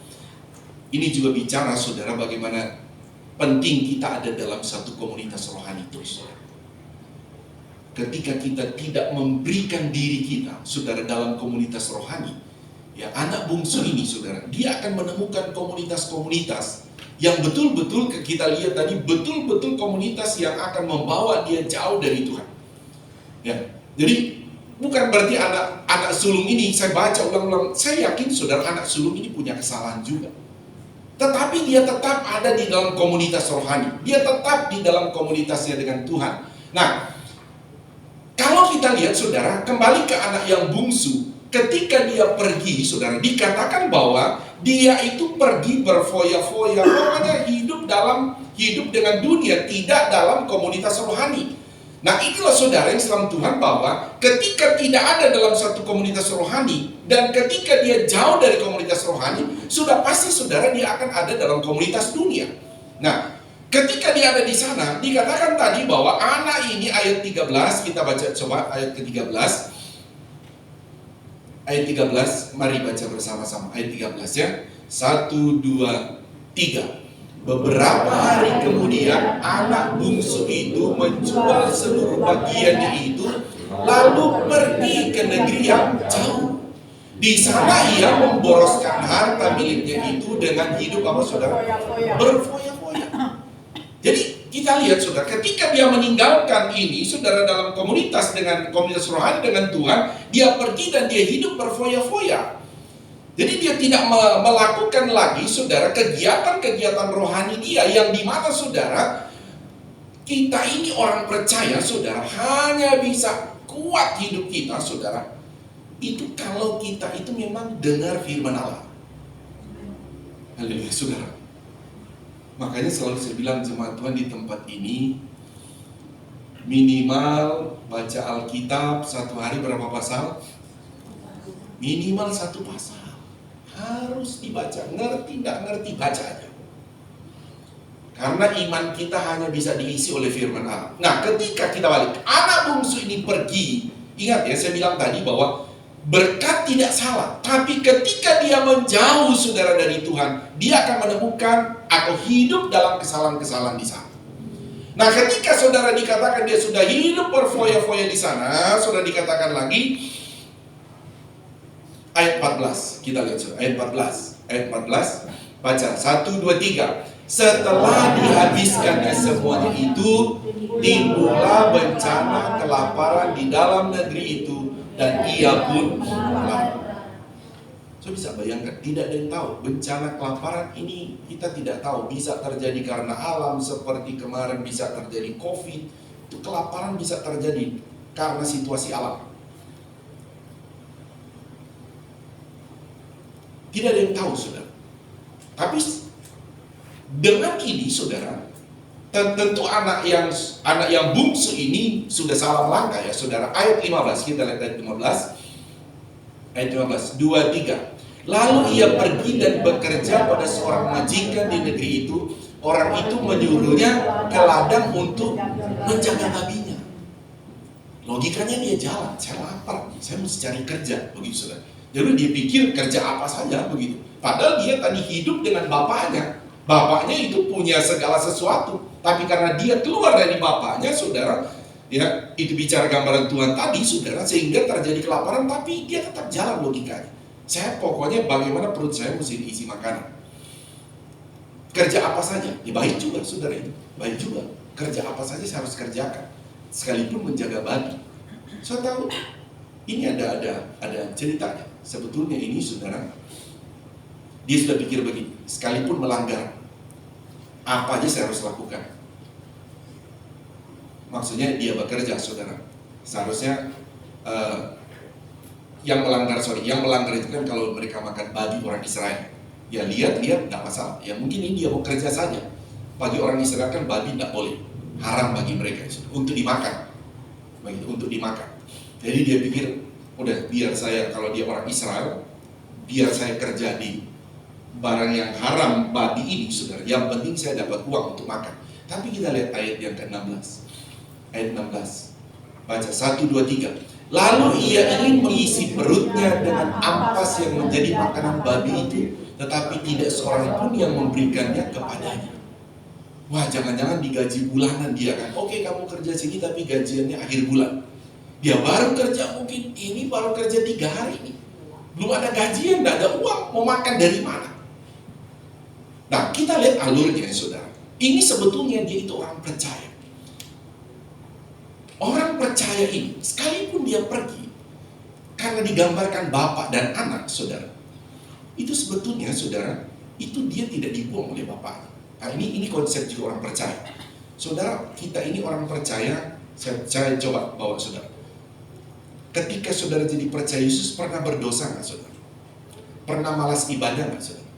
Ini juga bicara saudara bagaimana penting kita ada dalam satu komunitas rohani terus. Ketika kita tidak memberikan diri kita, saudara, dalam komunitas rohani, ya anak bungsu ini, saudara, dia akan menemukan komunitas-komunitas yang betul-betul kita lihat tadi, betul-betul komunitas yang akan membawa dia jauh dari Tuhan. Ya, jadi bukan berarti anak sulung ini saya baca ulang-ulang, saya yakin saudara anak sulung ini punya kesalahan juga. Tetapi dia tetap ada di dalam komunitas rohani, dia tetap di dalam komunitasnya dengan Tuhan. Nah, kalau kita lihat saudara, kembali ke anak yang bungsu, ketika dia pergi saudara, dikatakan bahwa dia itu pergi berfoya-foya, pokoknya hidup dengan dunia, tidak dalam komunitas rohani. Nah inilah saudara yang dalam Tuhan bahwa ketika tidak ada dalam satu komunitas rohani, dan ketika dia jauh dari komunitas rohani, sudah pasti saudara dia akan ada dalam komunitas dunia. Nah, ketika dia ada di sana, dikatakan tadi bahwa anak ini ayat 13, kita baca coba ayat ke-13. Ayat 13, mari baca bersama-sama ayat 13 ya. 1, 2, 3. Beberapa hari kemudian anak bungsu itu menjual seluruh bagiannya itu, lalu pergi ke negeri yang jauh. Di sana ia memboroskan harta miliknya itu dengan hidup apa saudara? Berfoya-foya. Jadi kita lihat saudara, ketika dia meninggalkan ini, saudara dalam komunitas dengan komunitas rohani dengan Tuhan, dia pergi dan dia hidup berfoya-foya. Jadi dia tidak melakukan lagi saudara kegiatan-kegiatan rohani dia, yang dimana saudara, kita ini orang percaya saudara, hanya bisa kuat hidup kita saudara, itu kalau kita itu memang dengar firman Allah. Haleluya saudara. Makanya selalu saya bilang jemaat Tuhan di tempat ini, minimal baca Alkitab satu hari berapa pasal? Minimal 1 pasal. Harus dibaca, ngerti nggak ngerti baca aja. Karena iman kita hanya bisa diisi oleh firman Allah. Nah ketika kita balik, anak bungsu ini pergi. Ingat ya, saya bilang tadi bahwa berkat tidak salah, tapi ketika dia menjauh saudara dari Tuhan, dia akan menemukan atau hidup dalam kesalahan-kesalahan di sana. Nah ketika saudara dikatakan dia sudah hidup berfoya-foya di sana, saudara dikatakan lagi ayat 14, kita lihat saudara, ayat 14, baca 1, 2, 3. Setelah dihabiskannya semuanya itu, timbullah bencana kelaparan di dalam negeri itu, dan ia pun lapar. So bisa bayangkan, tidak ada yang tahu bencana kelaparan ini, kita tidak tahu, bisa terjadi karena alam seperti kemarin, bisa terjadi COVID, itu kelaparan bisa terjadi karena situasi alam. Tidak ada yang tahu, saudara. Tapi dengan ini, saudara, tentu anak yang bungsu ini sudah salah langkah ya, saudara. Ayat 15, kita lihat ayat 15. Ayat 15, 2-3. Lalu ia pergi dan bekerja pada seorang majikan di negeri itu. Orang itu menyuruhnya ke ladang untuk menjaga babinya. Logikanya dia jalan, saya lapar, saya mesti cari kerja, begitu saudara. Jadi dia pikir kerja apa saja begitu. Padahal dia tadi hidup dengan bapaknya. Bapaknya itu punya segala sesuatu. Tapi karena dia keluar dari bapaknya, saudara, ya itu bicara gambaran Tuhan tadi, saudara, sehingga terjadi kelaparan, tapi dia tetap jalan logikanya. Saya pokoknya bagaimana perut saya mesti diisi makanan. Kerja apa saja, ya baik juga, saudara itu, baik juga. Kerja apa saja saya harus kerjakan, sekalipun menjaga babi. Saya tahu ini ada ceritanya. Sebetulnya ini, saudara, dia sudah pikir begini, sekalipun melanggar, apa aja saya harus lakukan. Maksudnya dia bekerja, saudara. Seharusnya yang melanggar itu kan kalau mereka makan babi orang Israel. Ya lihat tidak masalah. Ya mungkin ini dia mau kerja saja. Bagi orang Israel kan babi tidak boleh, haram bagi mereka untuk dimakan. Begitu, untuk dimakan. Jadi dia pikir, udah biar saya, kalau dia orang Israel, biar saya kerja di barang yang haram babi ini, saudara. Yang penting saya dapat uang untuk makan. Tapi kita lihat ayat yang ke-16. Ayat 16. Baca 1, 2, 3. Lalu ia ingin mengisi perutnya dengan ampas yang menjadi makanan babi itu, tetapi tidak seorang pun yang memberikannya kepadanya. Wah, jangan-jangan digaji bulanan dia kan. Oke, kamu kerja sini tapi gajiannya akhir bulan. Dia baru kerja mungkin, ini baru kerja 3 hari ini. Belum ada gajian, tidak ada uang, mau makan dari mana? Nah, kita lihat alurnya, saudara. Ini sebetulnya dia itu orang percaya. Orang percaya ini, sekalipun dia pergi, karena digambarkan bapak dan anak, saudara, itu sebetulnya, saudara, itu dia tidak dibuang oleh bapaknya. Nah, ini konsep juga orang percaya. Saudara, kita ini orang percaya, saya coba bawa saudara. Ketika saudara jadi percaya Yesus, pernah berdosa nggak, saudara? Pernah malas ibadah nggak, saudara?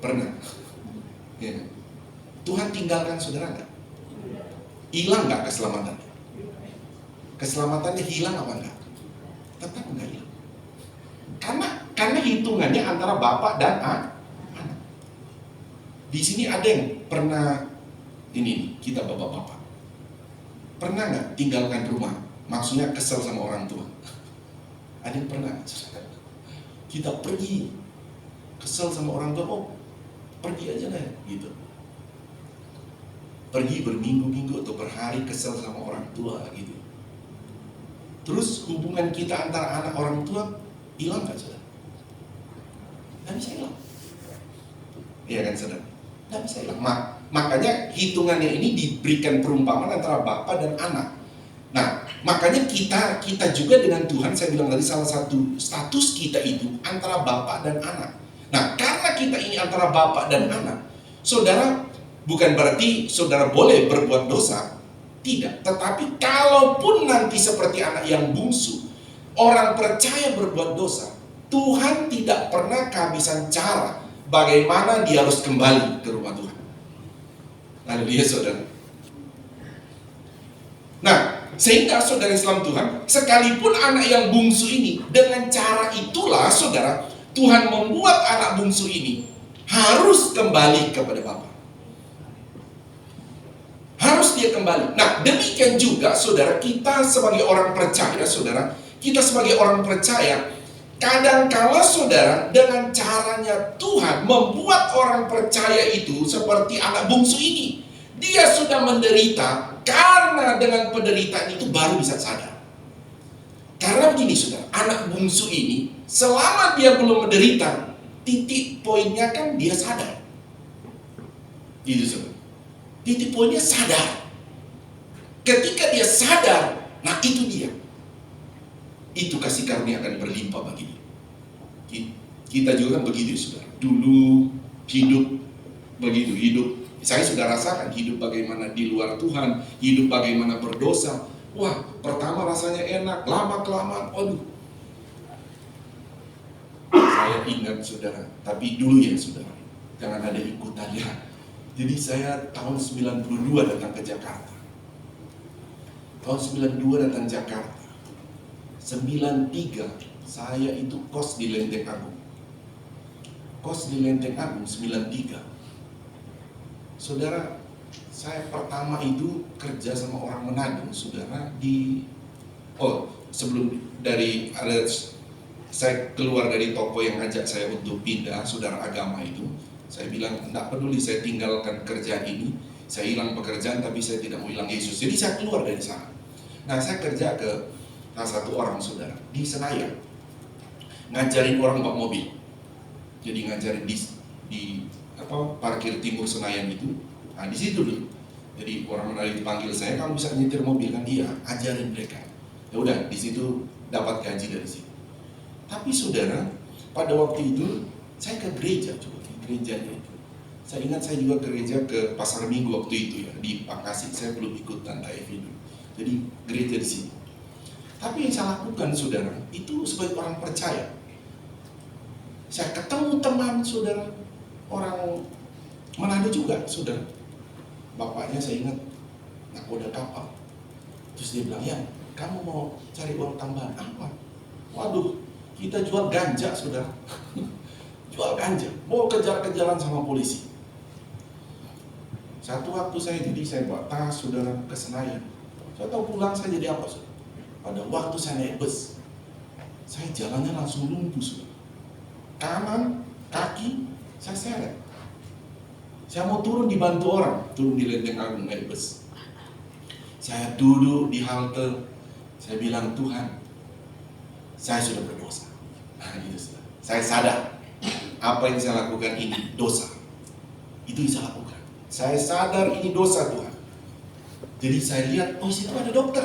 Pernah. Ya. Tuhan tinggalkan saudara nggak? Hilang nggak keselamatannya? Keselamatannya hilang apa enggak? Tetap enggak hilang. Karena hitungannya antara bapak dan anak. Di sini ada yang pernah ini kita bapak-bapak pernah nggak tinggalkan rumah? Maksudnya kesel sama orang tua. Ada yang pernah? Kita pergi kesel sama orang tua, oh pergi aja deh gitu. Pergi berminggu-minggu atau berhari kesel sama orang tua gitu. Terus hubungan kita antara anak orang tua hilang nggak, saudara? Nggak bisa hilang. Iya kan, saudara? Nggak bisa hilang. Makanya hitungannya ini diberikan perumpamaan antara bapak dan anak. Nah, makanya kita juga dengan Tuhan, saya bilang tadi salah satu status kita itu antara bapak dan anak. Nah, karena kita ini antara bapak dan anak, saudara, bukan berarti saudara boleh berbuat dosa, tidak. Tetapi kalaupun nanti seperti anak yang bungsu, orang percaya berbuat dosa, Tuhan tidak pernah kehabisan cara bagaimana dia harus kembali ke rumah Tuhan. Haleluya, saudara. Nah, sehingga saudara Islam Tuhan, sekalipun anak yang bungsu ini, dengan cara itulah saudara, Tuhan membuat anak bungsu ini harus kembali kepada Bapa. Harus dia kembali. Nah, demikian juga saudara, kita sebagai orang percaya, saudara, kita sebagai orang percaya, kadangkala saudara, dengan caranya Tuhan membuat orang percaya itu seperti anak bungsu ini. Dia sudah menderita, karena dengan penderitaan itu baru bisa sadar. Karena begini saudara, anak bungsu ini, selama dia belum menderita, titik poinnya kan dia sadar. Gitu saudara. Titik poinnya sadar. Ketika dia sadar, nah itu dia. Itu kasih karunia akan berlimpah bagi dia. Kita juga kan begitu, saudara. Dulu hidup begitu, hidup. Saya sudah rasakan hidup bagaimana di luar Tuhan, hidup bagaimana berdosa. Wah, pertama rasanya enak, lama-kelamaan, waduh. Saya ingat saudara, tapi dulu ya saudara, jangan ada ikutan ya. Jadi saya tahun 92 datang ke Jakarta. Tahun 92 datang Jakarta. 93 saya itu kos di Lenteng Agung. Kos di Lenteng Agung 93. Saudara, saya pertama itu kerja sama orang Manado, saudara, sebelum dari saya keluar dari toko yang ajak saya untuk pindah, saudara agama itu, saya bilang, enggak peduli saya tinggalkan kerjaan ini, saya hilang pekerjaan tapi saya tidak mau hilang Yesus. Jadi saya keluar dari sana. Nah, saya kerja ke salah satu orang saudara di Senayan, ngajarin orang bawa mobil. Jadi ngajarin di parkir timur Senayan itu. Nah, di situ dulu. Jadi orang Manado dipanggil saya, kamu bisa nyetir mobil kan? Iya, ajarin mereka. Ya udah, di situ dapat gaji dari situ. Tapi saudara, pada waktu itu saya ke gereja juga, di gerejanya itu. Saya ingat saya juga ke gereja ke Pasar Minggu waktu itu ya, di Pakasik. Saya belum ikut Tanda Evi dulu. Jadi gereja di sini. Tapi yang saya lakukan saudara, itu sebagai orang percaya. Saya ketemu teman saudara, orang Manado juga saudara. Bapaknya saya ingat nakoda kapal. Terus dia bilang, ya kamu mau cari uang tambahan apa? Waduh, kita jual ganja saudara. Jual ganja, mau kejar-kejaran sama polisi. Satu waktu saya bawa tas saudara ke Senayan. Saya tahu pulang saya jadi apa saudara? Pada waktu saya naik bus, saya jalannya langsung lumpuh saudara. Kanan, kaki, saya seret. Saya mau turun dibantu orang, turun di Lenteng Agung naik bus. Saya duduk di halte, saya bilang, Tuhan, saya sudah berdosa. Nah, gitu saudara. Saya sadar apa yang saya lakukan ini dosa. Itu yang saya lakukan. Saya sadar ini dosa Tuhan. Jadi saya lihat, oh situ ada dokter.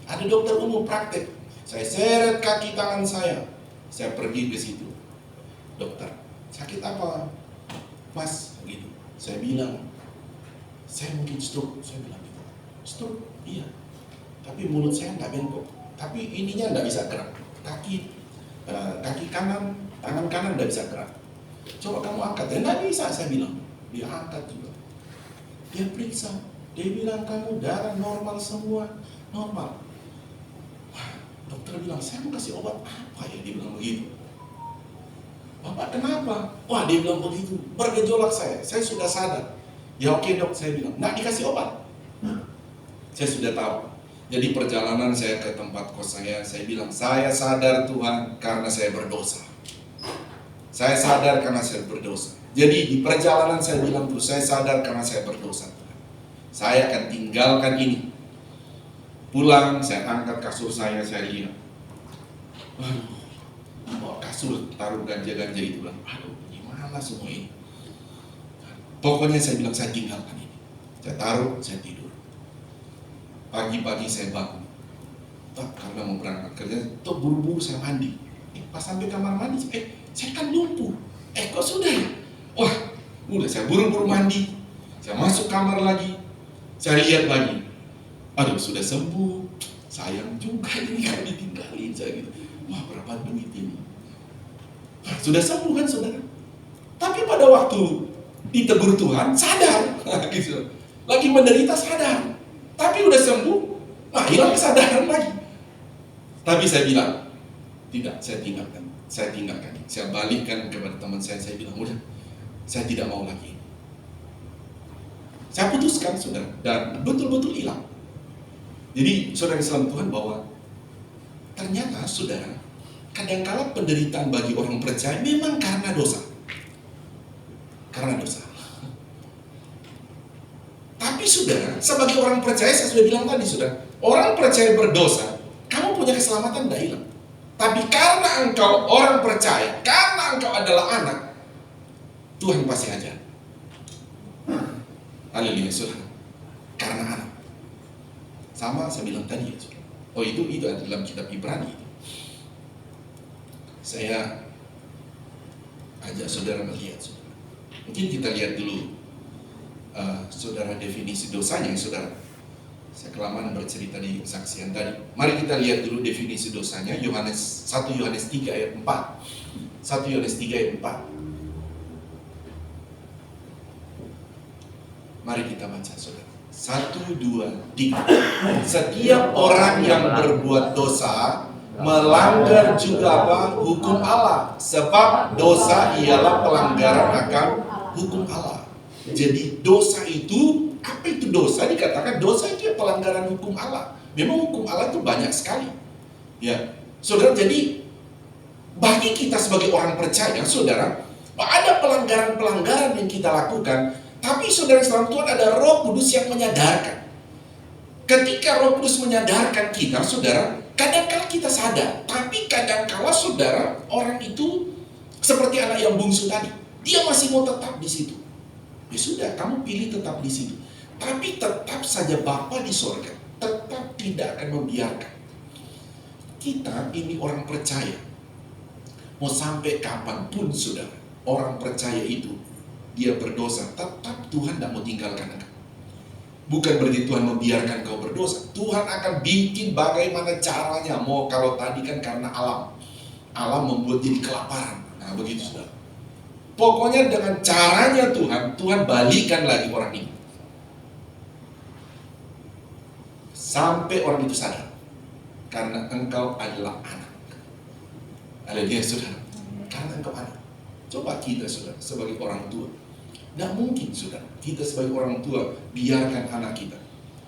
Ada dokter umum praktek. Saya seret kaki tangan saya. Saya pergi ke situ. Dokter, sakit apa? Mas, gitu. Saya bilang, saya mungkin stroke. Saya bilang gitu. Stroke? Iya. Tapi mulut saya nggak bengkok. Tapi ininya nggak bisa gerak. Kaki kanan, tangan kanan nggak bisa gerak. Coba kamu angkat. Ya nggak bisa, saya bilang. Dia angkat juga. Dia periksa. Dia bilang kamu darah normal semua. Normal. Wah, dokter bilang, saya mau kasih obat apa ya? Dia bilang begitu. Bapak kenapa? Wah, dia bilang begitu. Bergejolak saya sudah sadar. Ya oke dok, saya bilang, nggak dikasih obat. Saya sudah tahu. Jadi perjalanan saya ke tempat kos saya bilang, saya sadar Tuhan karena saya berdosa. Saya sadar karena saya berdosa. Jadi di perjalanan saya bilang terus, saya sadar karena saya berdosa. Saya akan tinggalkan ini. Pulang, saya angkat kasur saya lihat. Waduh, bawa kasur, taruh ganja-ganja itu, bilang, aduh gimana semua ini. Pokoknya saya bilang, saya tinggalkan ini. Saya taruh, saya tidur. Pagi-pagi saya bangun. Karena mau berangkat kerja, tuh buru-buru saya mandi. Pas sampai kamar mandi, saya kan lumpuh. Kok sudah ya? Wah, udah saya buru-buru mandi. Saya masuk kamar lagi. Saya lihat lagi. Aduh, sudah sembuh. Sayang juga ini kan ditinggalin saya gitu. Wah, berapa duit ini? Sudah sembuh kan saudara? Tapi pada waktu ditegur Tuhan, sadar. Gitu. Lagi menderita sadar. Tapi udah sembuh, hilang kesadaran lagi. Tapi saya bilang, tidak, saya tinggalkan. Saya balikkan kepada teman saya bilang, udah, saya tidak mau lagi. Saya putuskan, saudara, dan betul-betul hilang. Jadi, saudara Islam Tuhan bahwa ternyata, saudara, kadangkala penderitaan bagi orang percaya memang karena dosa. Karena dosa. Tapi saudara, sebagai orang percaya, saya sudah bilang tadi, saudara, orang percaya berdosa, kamu punya keselamatan tidak hilang. Tapi karena engkau orang percaya, karena engkau adalah anak, Tuhan pasti ajar. Haleluya, saudara. Karena anak. Sama saya bilang tadi ya, saudara. Oh itu ada dalam kitab Ibrani. Saya ajak saudara melihat, saudara. Mungkin kita lihat dulu saudara definisi dosanya, saudara. Saya kelamaan bercerita di saksian tadi. Mari kita lihat dulu definisi dosanya. 1 Yohanes 3 ayat 4. 1 Yohanes 3 ayat 4. Mari kita baca, saudara. 1, 2, 3. Setiap orang yang berbuat dosa melanggar juga apa? Hukum Allah. Sebab dosa ialah pelanggaran akan hukum Allah. Jadi dosa itu, apa itu dosa? Dikatakan dosa itu pelanggaran hukum Allah. Memang hukum Allah itu banyak sekali. Ya, saudara, jadi bagi kita sebagai orang percaya, saudara, ada pelanggaran-pelanggaran yang kita lakukan. Tapi saudara dalam Tuhan ada Roh Kudus yang menyadarkan. Ketika Roh Kudus menyadarkan kita, saudara, kadang-kala kita sadar. Tapi kadang-kala saudara, orang itu seperti anak yang bungsu tadi. Dia masih mau tetap di situ. Ya sudah, kamu pilih tetap di situ. Tapi tetap saja Bapa di sorga tetap tidak akan membiarkan. Kita ini orang percaya. Mau sampai kapanpun saudara, orang percaya itu dia berdosa, tetap Tuhan tidak mau tinggalkan engkau. Bukan berarti Tuhan membiarkan kau berdosa. Tuhan akan bikin bagaimana caranya. Mau kalau tadi kan karena alam membuat jadi kelaparan. Nah begitu saudara. Pokoknya dengan caranya Tuhan balikan lagi orang ini. Sampai orang itu sadar. Karena engkau adalah anak. Haleluya saudara. Karena engkau anak. Coba kita saudara sebagai orang tua. Tidak mungkin saudara, kita sebagai orang tua biarkan anak kita.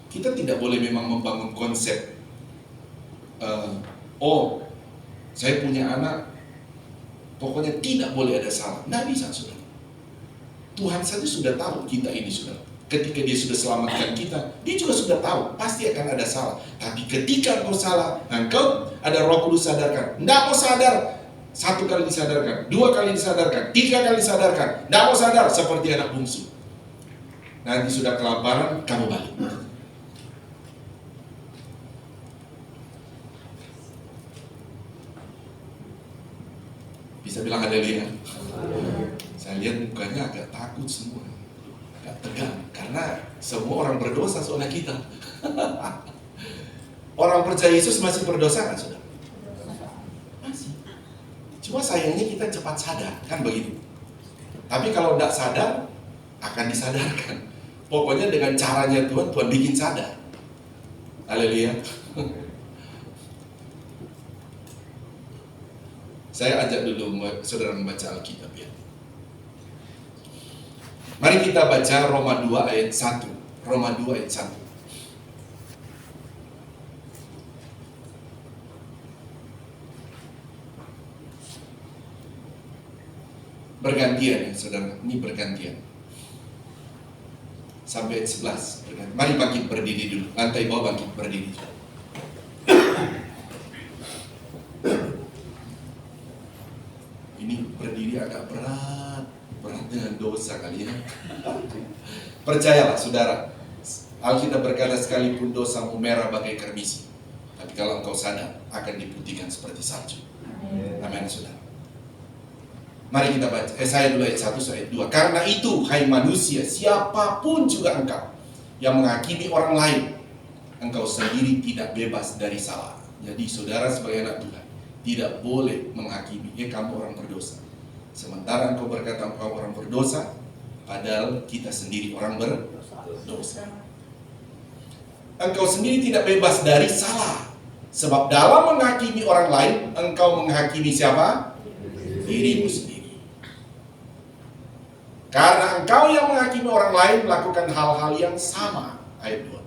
Kita tidak boleh memang membangun konsep saya punya anak, pokoknya tidak boleh ada salah. Tidak bisa saudara. Tuhan saja sudah tahu kita ini saudara. Ketika dia sudah selamatkan kita, dia juga sudah tahu pasti akan ada salah. Tapi ketika engkau salah, engkau ada Roh Kudus sadarkan. Tidak mau sadar. 1 kali disadarkan, 2 kali disadarkan, 3 kali disadarkan. Tidak mau sadar seperti anak bungsu. Nanti sudah kelaparan, kamu balik. Bisa bilang haleluya. Saya lihat mukanya agak takut semua, agak tegang. Karena semua orang berdosa soalnya kita. Orang percaya Yesus masih berdosa kan saudara? Cuma sayangnya kita cepat sadar, kan begitu. Tapi kalau tidak sadar, akan disadarkan. Pokoknya dengan caranya Tuhan bikin sadar. Haleluya. Saya ajak dulu saudara membaca Alkitab ya. Mari kita baca Roma 2 ayat 1. Roma 2 ayat 1. Bergantian ya saudara, ini bergantian. Sampai 11 bergantian. Mari bangkit berdiri dulu. Lantai bawah bangkit berdiri. Ini berdiri agak berat dengan dosa kali ya. Percayalah saudara, Alkitab berkata sekalipun dosamu merah bagai kermisi, tapi kalau engkau sadar akan diputihkan seperti salju. Amin saudara. Mari kita baca, saya dulu ayat 1, ayat 2. Karena itu, hai manusia, siapapun juga engkau yang menghakimi orang lain, engkau sendiri tidak bebas dari salah. Jadi saudara sebagai anak Tuhan, tidak boleh menghakimi, kamu orang berdosa. Sementara engkau berkata engkau orang berdosa, padahal kita sendiri orang berdosa. Engkau sendiri tidak bebas dari salah. Sebab dalam menghakimi orang lain, engkau menghakimi siapa? Dirimu sendiri. Karena engkau yang menghakimi orang lain melakukan hal-hal yang sama. Ayat 2.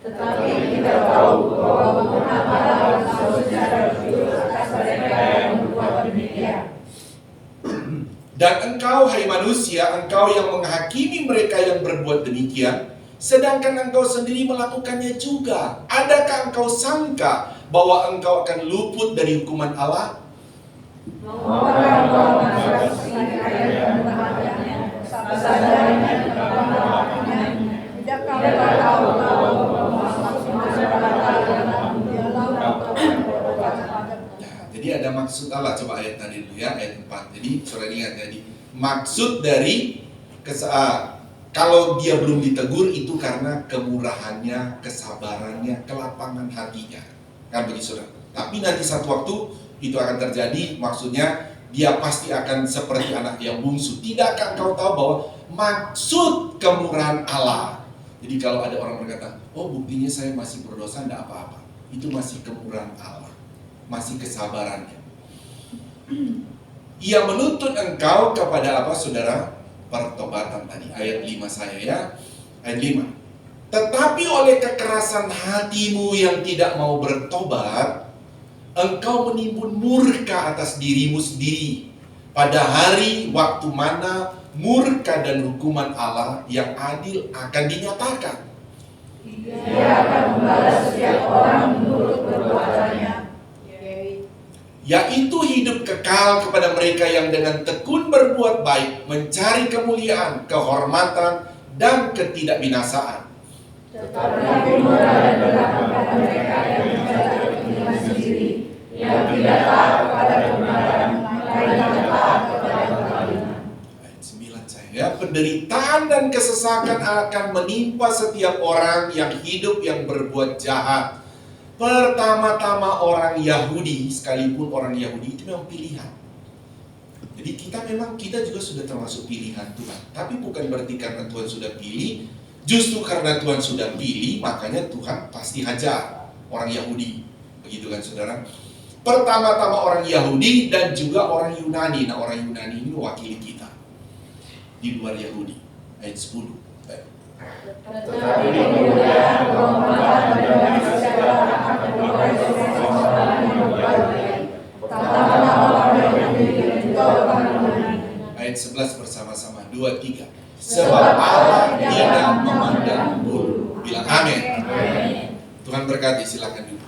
Tetapi kita tahu bahwa beberapa orang saudara itu atas mereka yang membuat demikian. Dan engkau, hai manusia, engkau yang menghakimi mereka yang berbuat demikian, sedangkan engkau sendiri melakukannya juga. Adakah engkau sangka bahwa engkau akan luput dari hukuman Allah? Jadi ada maksud Allah, coba ayat tadi dulu ya, ayat 4. Jadi saudara ingat, jadi maksud dari kalau dia belum ditegur itu karena kemurahannya, kesabarannya, kelapangan hatinya, kan begitu saudara. Tapi nanti satu waktu itu akan terjadi, maksudnya dia pasti akan seperti anak yang bungsu. Tidakkah engkau tahu bahwa maksud kemurahan Allah? Jadi kalau ada orang berkata, oh buktinya saya masih berdosa, tidak apa-apa. Itu masih kemurahan Allah, masih kesabarannya. Ia menuntut engkau kepada apa saudara? Pertobatan tadi, ayat 5 saya ya. Ayat 5. Tetapi oleh kekerasan hatimu yang tidak mau bertobat, engkau menimbun murka atas dirimu sendiri pada hari waktu mana murka dan hukuman Allah yang adil akan dinyatakan. Dia akan membalas setiap orang menurut perbuatannya, yaitu hidup kekal kepada mereka yang dengan tekun berbuat baik, mencari kemuliaan, kehormatan, dan ketidakbinasaan. tetapi murka dan berlaku pada mereka yang mencari kepentingan sendiri, yang tidak taat kepada kebenaran, melainkan taat kepada kezaliman. Ayat 9 saya ya, penderitaan dan kesesakan akan menimpa setiap orang yang hidup yang berbuat jahat. Pertama-tama orang Yahudi, sekalipun orang Yahudi itu memang pilihan. Jadi kita juga sudah termasuk pilihan Tuhan. Tapi bukan berarti karena Tuhan sudah pilih, justru karena Tuhan sudah pilih, makanya Tuhan pasti hajar orang Yahudi. Begitu kan saudara? Pertama-tama orang Yahudi dan juga orang Yunani. Nah orang Yunani ini mewakili kita di luar Yahudi. Ayat 10. Tetapi kemudian kehormatan dan segala akan diperoleh seseorang yang berbaik. Tentang orang Yahudi dan juga orang Yunani. Ayat 11 bersama-sama. 2, 3. Sebab Allah tidak memandang bulu. Bilang amin. Tuhan berkati, silakan dulu.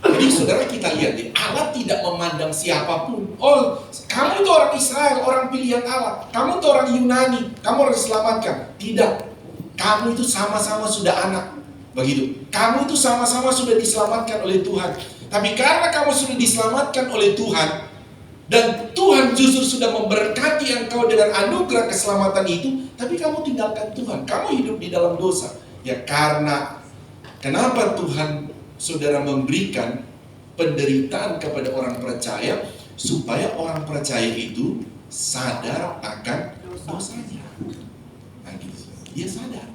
Jadi saudara kita lihat deh, Allah tidak memandang siapapun. Oh, kamu itu orang Israel, orang pilihan Allah. Kamu itu orang Yunani, kamu harus diselamatkan. Tidak. Kamu itu sama-sama sudah anak. Begitu. Kamu itu sama-sama sudah diselamatkan oleh Tuhan. Tapi karena kamu sudah diselamatkan oleh Tuhan, dan Tuhan justru sudah memberkati engkau dengan anugerah keselamatan itu, tapi kamu tinggalkan Tuhan. Kamu hidup di dalam dosa. Ya karena, kenapa Tuhan saudara memberikan penderitaan kepada orang percaya, supaya orang percaya itu sadar akan dosanya. Nah gitu, dia sadar.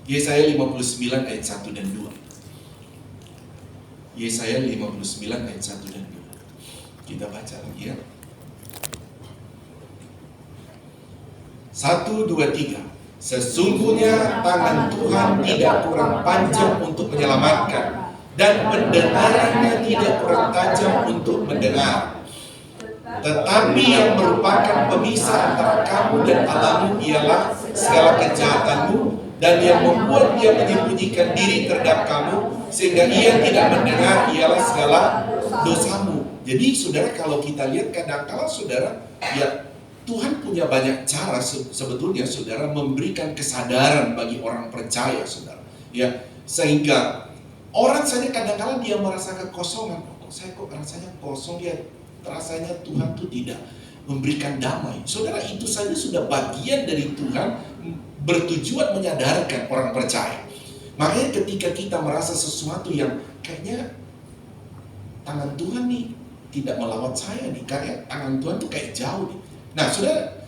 Yesaya 59 ayat 1 dan 2. Yesaya 59 ayat 1 dan 2. Kita baca lagi ya. 1, 2, 3. Sesungguhnya tangan Tuhan tidak kurang panjang untuk menyelamatkan, dan pendengarannya tidak kurang tajam untuk mendengar. Tetapi yang merupakan pemisah antara kamu dan Allahmu ialah segala kejahatanmu, dan yang membuat dia menyembunyikan diri terhadap kamu sehingga ia tidak mendengar ialah segala dosamu. Jadi saudara, kalau kita lihat kadang-kala saudara, ya Tuhan punya banyak cara sebetulnya saudara memberikan kesadaran bagi orang percaya saudara. Ya, sehingga orang saja kadang-kala dia merasa kekosongan. Kok saya kok rasanya kosong ya? Rasanya Tuhan tuh tidak memberikan damai. Saudara, itu saja sudah bagian dari Tuhan bertujuan menyadarkan orang percaya. Makanya ketika kita merasa sesuatu yang kayaknya tangan Tuhan nih tidak melawat saya nih, kayak tangan Tuhan tuh kayak jauh nih. Nah, saudara,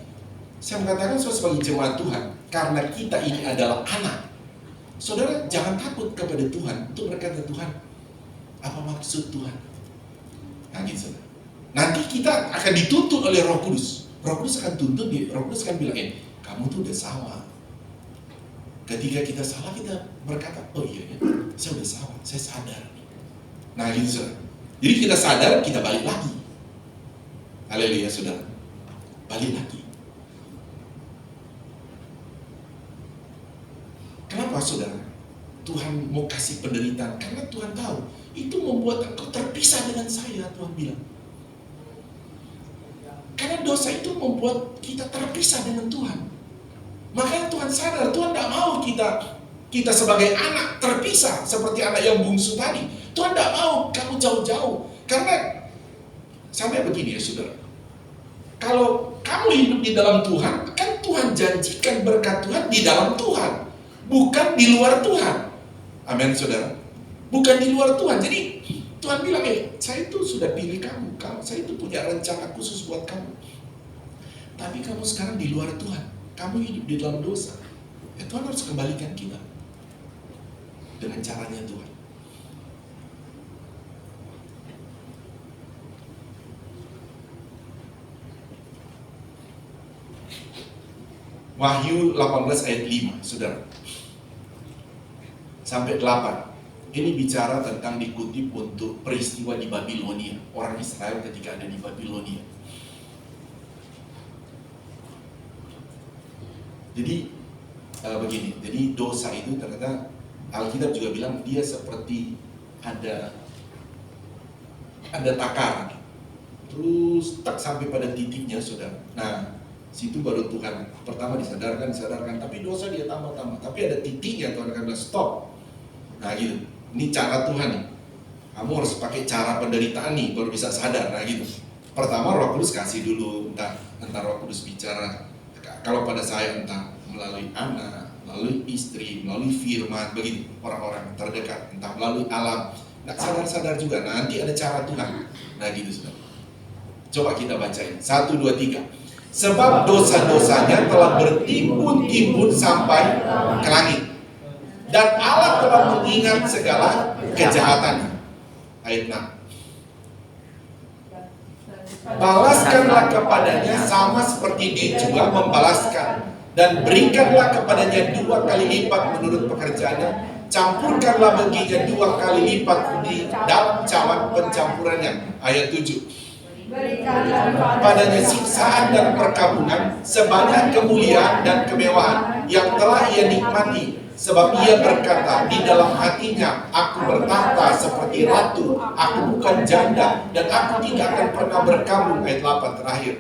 saya mengatakan sebagai jemaat Tuhan, karena kita ini adalah anak, saudara jangan takut kepada Tuhan untuk berkata, Tuhan, apa maksud Tuhan? Nah, gitu, saudara. Nanti kita akan dituntut oleh Roh Kudus. Roh Kudus akan tuntut, Roh Kudus akan bilang, kamu tuh udah salah. Ketika kita salah, kita berkata, oh iya ya, saya udah salah, saya sadar. Nah, gitu, saudara. Jadi kita sadar, kita balik lagi. Haleluya, saudara. Balik lagi. Kenapa saudara? Tuhan mau kasih penderitaan karena Tuhan tahu itu membuat engkau terpisah dengan saya. Tuhan bilang, karena dosa itu membuat kita terpisah dengan Tuhan. Makanya Tuhan sadar, Tuhan tidak mau kita sebagai anak terpisah seperti anak yang bungsu tadi. Tuhan tidak mau kamu jauh-jauh. Karena sampai begini ya saudara, kalau kamu hidup di dalam Tuhan, kan Tuhan janjikan berkat Tuhan di dalam Tuhan, bukan di luar Tuhan. Amin saudara. bukan di luar Tuhan. Jadi Tuhan bilang, saya itu sudah pilih kamu, saya itu punya rencana khusus buat kamu. Tapi kamu sekarang di luar Tuhan, kamu hidup di dalam dosa. Tuhan harus kembalikan kita dengan caranya Tuhan. Wahyu 18 ayat 5, saudara. Sampai 8. Ini bicara tentang dikutip untuk peristiwa di Babilonia. Orang Israel ketika ada di Babilonia. Jadi begini, jadi dosa itu ternyata Alkitab juga bilang dia seperti ada takaran. Terus tak sampai pada titiknya, saudara. Nah, situ baru Tuhan pertama disadarkan, tapi dosa dia tambah. Tapi ada titiknya, Tuhan akan bilang stop. Nah gitu, ini cara Tuhan nih. Kamu harus pakai cara penderitaan nih, baru bisa sadar. Nah gitu. Pertama Roh Kudus kasih dulu, entah Roh Kudus bicara. Kalau pada saya entah melalui anak, melalui istri, melalui firman, begitu orang-orang terdekat, entah melalui alam. Nah sadar-sadar juga, nanti ada cara Tuhan. Nah gitu saudara. Coba kita bacain, 1, 2, 3. Sebab dosa-dosanya telah bertimbun-timbun sampai ke langit, dan Allah telah mengingat segala kejahatannya. Ayat 6. Balaskanlah kepadanya sama seperti dia juga membalaskan, dan berikanlah kepadanya 2 kali lipat menurut pekerjaannya. Campurkanlah baginya 2 kali lipat di dalam cawan pencampurannya. Ayat 7. Padanya siksaan dan perkabungan sebanyak kemuliaan dan kemewahan yang telah ia nikmati, sebab ia berkata di dalam hatinya, aku bertahta seperti ratu, aku bukan janda, dan aku tidak akan pernah berkabung. Ayat 8 terakhir.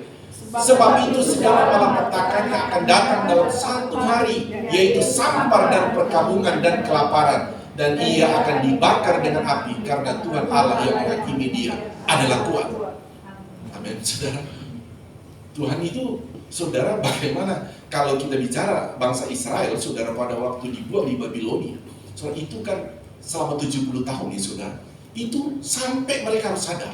Sebab itu segala malapetakannya akan datang dalam 1 hari, yaitu sampar dan perkabungan dan kelaparan, dan ia akan dibakar dengan api, karena Tuhan Allah yang menghakimi dia adalah kuat. Amin, saudara. Tuhan itu, saudara, bagaimana kalau kita bicara bangsa Israel, saudara, pada waktu dibuang di Babilonia, saudara, itu kan selama 70 tahun nih, saudara. Itu sampai mereka harus sadar.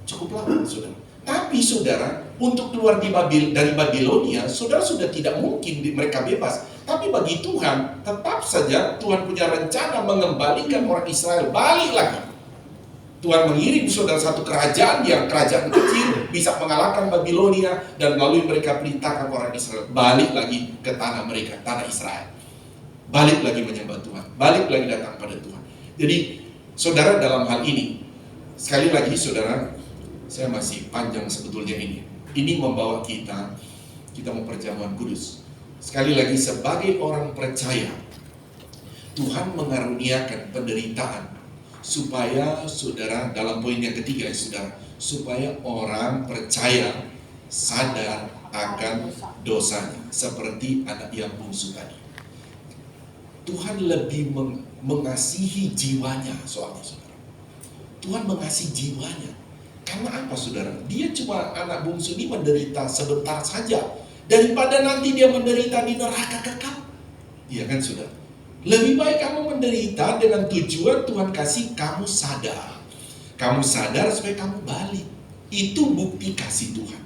Cukup lama, saudara. Tapi, saudara, untuk keluar dari Babilonia, saudara, sudah tidak mungkin mereka bebas. Tapi bagi Tuhan, tetap saja Tuhan punya rencana mengembalikan orang Israel balik lagi. Tuhan mengirim saudara satu kerajaan yang kerajaan kecil bisa mengalahkan Babilonia, dan melalui mereka perintahkan orang Israel balik lagi ke tanah mereka, tanah Israel. Balik lagi menyembah Tuhan, balik lagi datang pada Tuhan. Jadi saudara, dalam hal ini sekali lagi saudara, saya masih panjang sebetulnya ini. Ini membawa kita mau perjamuan kudus. Sekali lagi, sebagai orang percaya, Tuhan mengaruniakan penderitaan supaya saudara, dalam poin yang ketiga, saudara, supaya orang percaya sadar akan dosanya, seperti anak yang bungsu tadi. Tuhan lebih mengasihi jiwanya, soalnya saudara. Tuhan mengasihi jiwanya. Karena apa, saudara? Dia cuma anak bungsu ini menderita sebentar saja, daripada nanti dia menderita di neraka kekal. Iya kan, saudara? Lebih baik kamu menderita dengan tujuan Tuhan kasih kamu sadar. Kamu sadar supaya kamu balik. Itu bukti kasih Tuhan.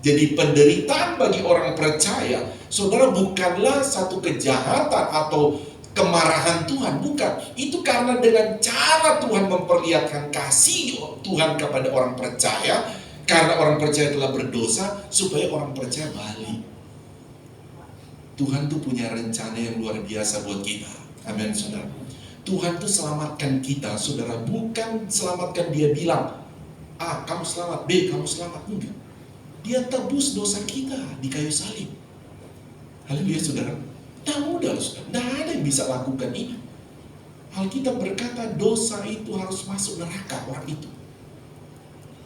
Jadi penderitaan bagi orang percaya, saudara, bukanlah satu kejahatan atau kemarahan Tuhan. Bukan. Itu karena dengan cara Tuhan memperlihatkan kasih Tuhan kepada orang percaya, karena orang percaya telah berdosa, supaya orang percaya balik. Tuhan tuh punya rencana yang luar biasa buat kita. Amin, saudara. Tuhan tuh selamatkan kita, saudara, bukan selamatkan dia bilang, A, kamu selamat, B, kamu selamat. Enggak. Dia tebus dosa kita di kayu salib. Haleluya, saudara. Tidak mudah, saudara. Tidak ada yang bisa lakukan ini. Alkitab berkata dosa itu harus masuk neraka orang itu.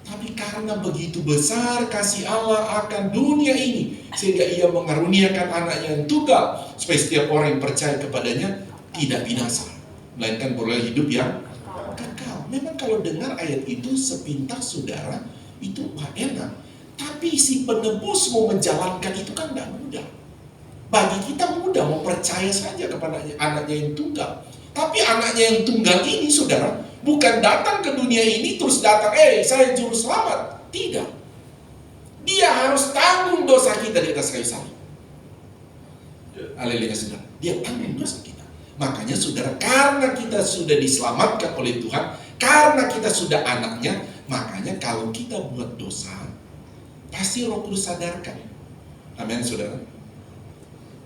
Tapi karena begitu besar kasih Allah akan dunia ini, sehingga ia mengaruniakan anaknya yang tunggal, supaya setiap orang yang percaya kepadanya tidak binasa, melainkan beroleh hidup yang kekal. Memang kalau dengar ayat itu sepintas saudara, itu enak. Tapi si penebus mau menjalankan itu kan tidak mudah. Bagi kita mudah, mau percaya saja kepada anaknya yang tunggal. Tapi anaknya yang tunggal ini, saudara, bukan datang ke dunia ini terus datang, saya juru selamat. Tidak. Dia harus tanggung dosa kita di atas kayu salib. Haleluya, saudara. Dia tanggung dosa kita. Makanya saudara, karena kita sudah diselamatkan oleh Tuhan, karena kita sudah anaknya, makanya kalau kita buat dosa, pasti Roh Kudus sadarkan. Amin, saudara.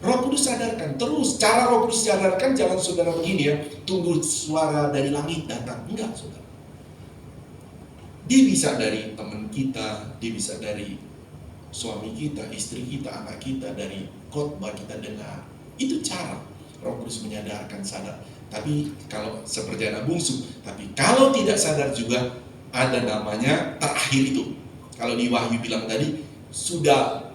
Roh Kudus sadarkan. Terus cara Roh Kudus sadarkan, jangan saudara begini ya, tunggu suara dari langit datang. Enggak, saudara. Dia bisa dari teman kita, dia bisa dari suami kita, istri kita, anak kita, dari khotbah kita dengar. Itu cara Roh Kudus menyadarkan, sadar. Tapi kalau seperti anak bungsu, tapi kalau tidak sadar juga, ada namanya terakhir itu. Kalau di Wahyu bilang tadi, sudah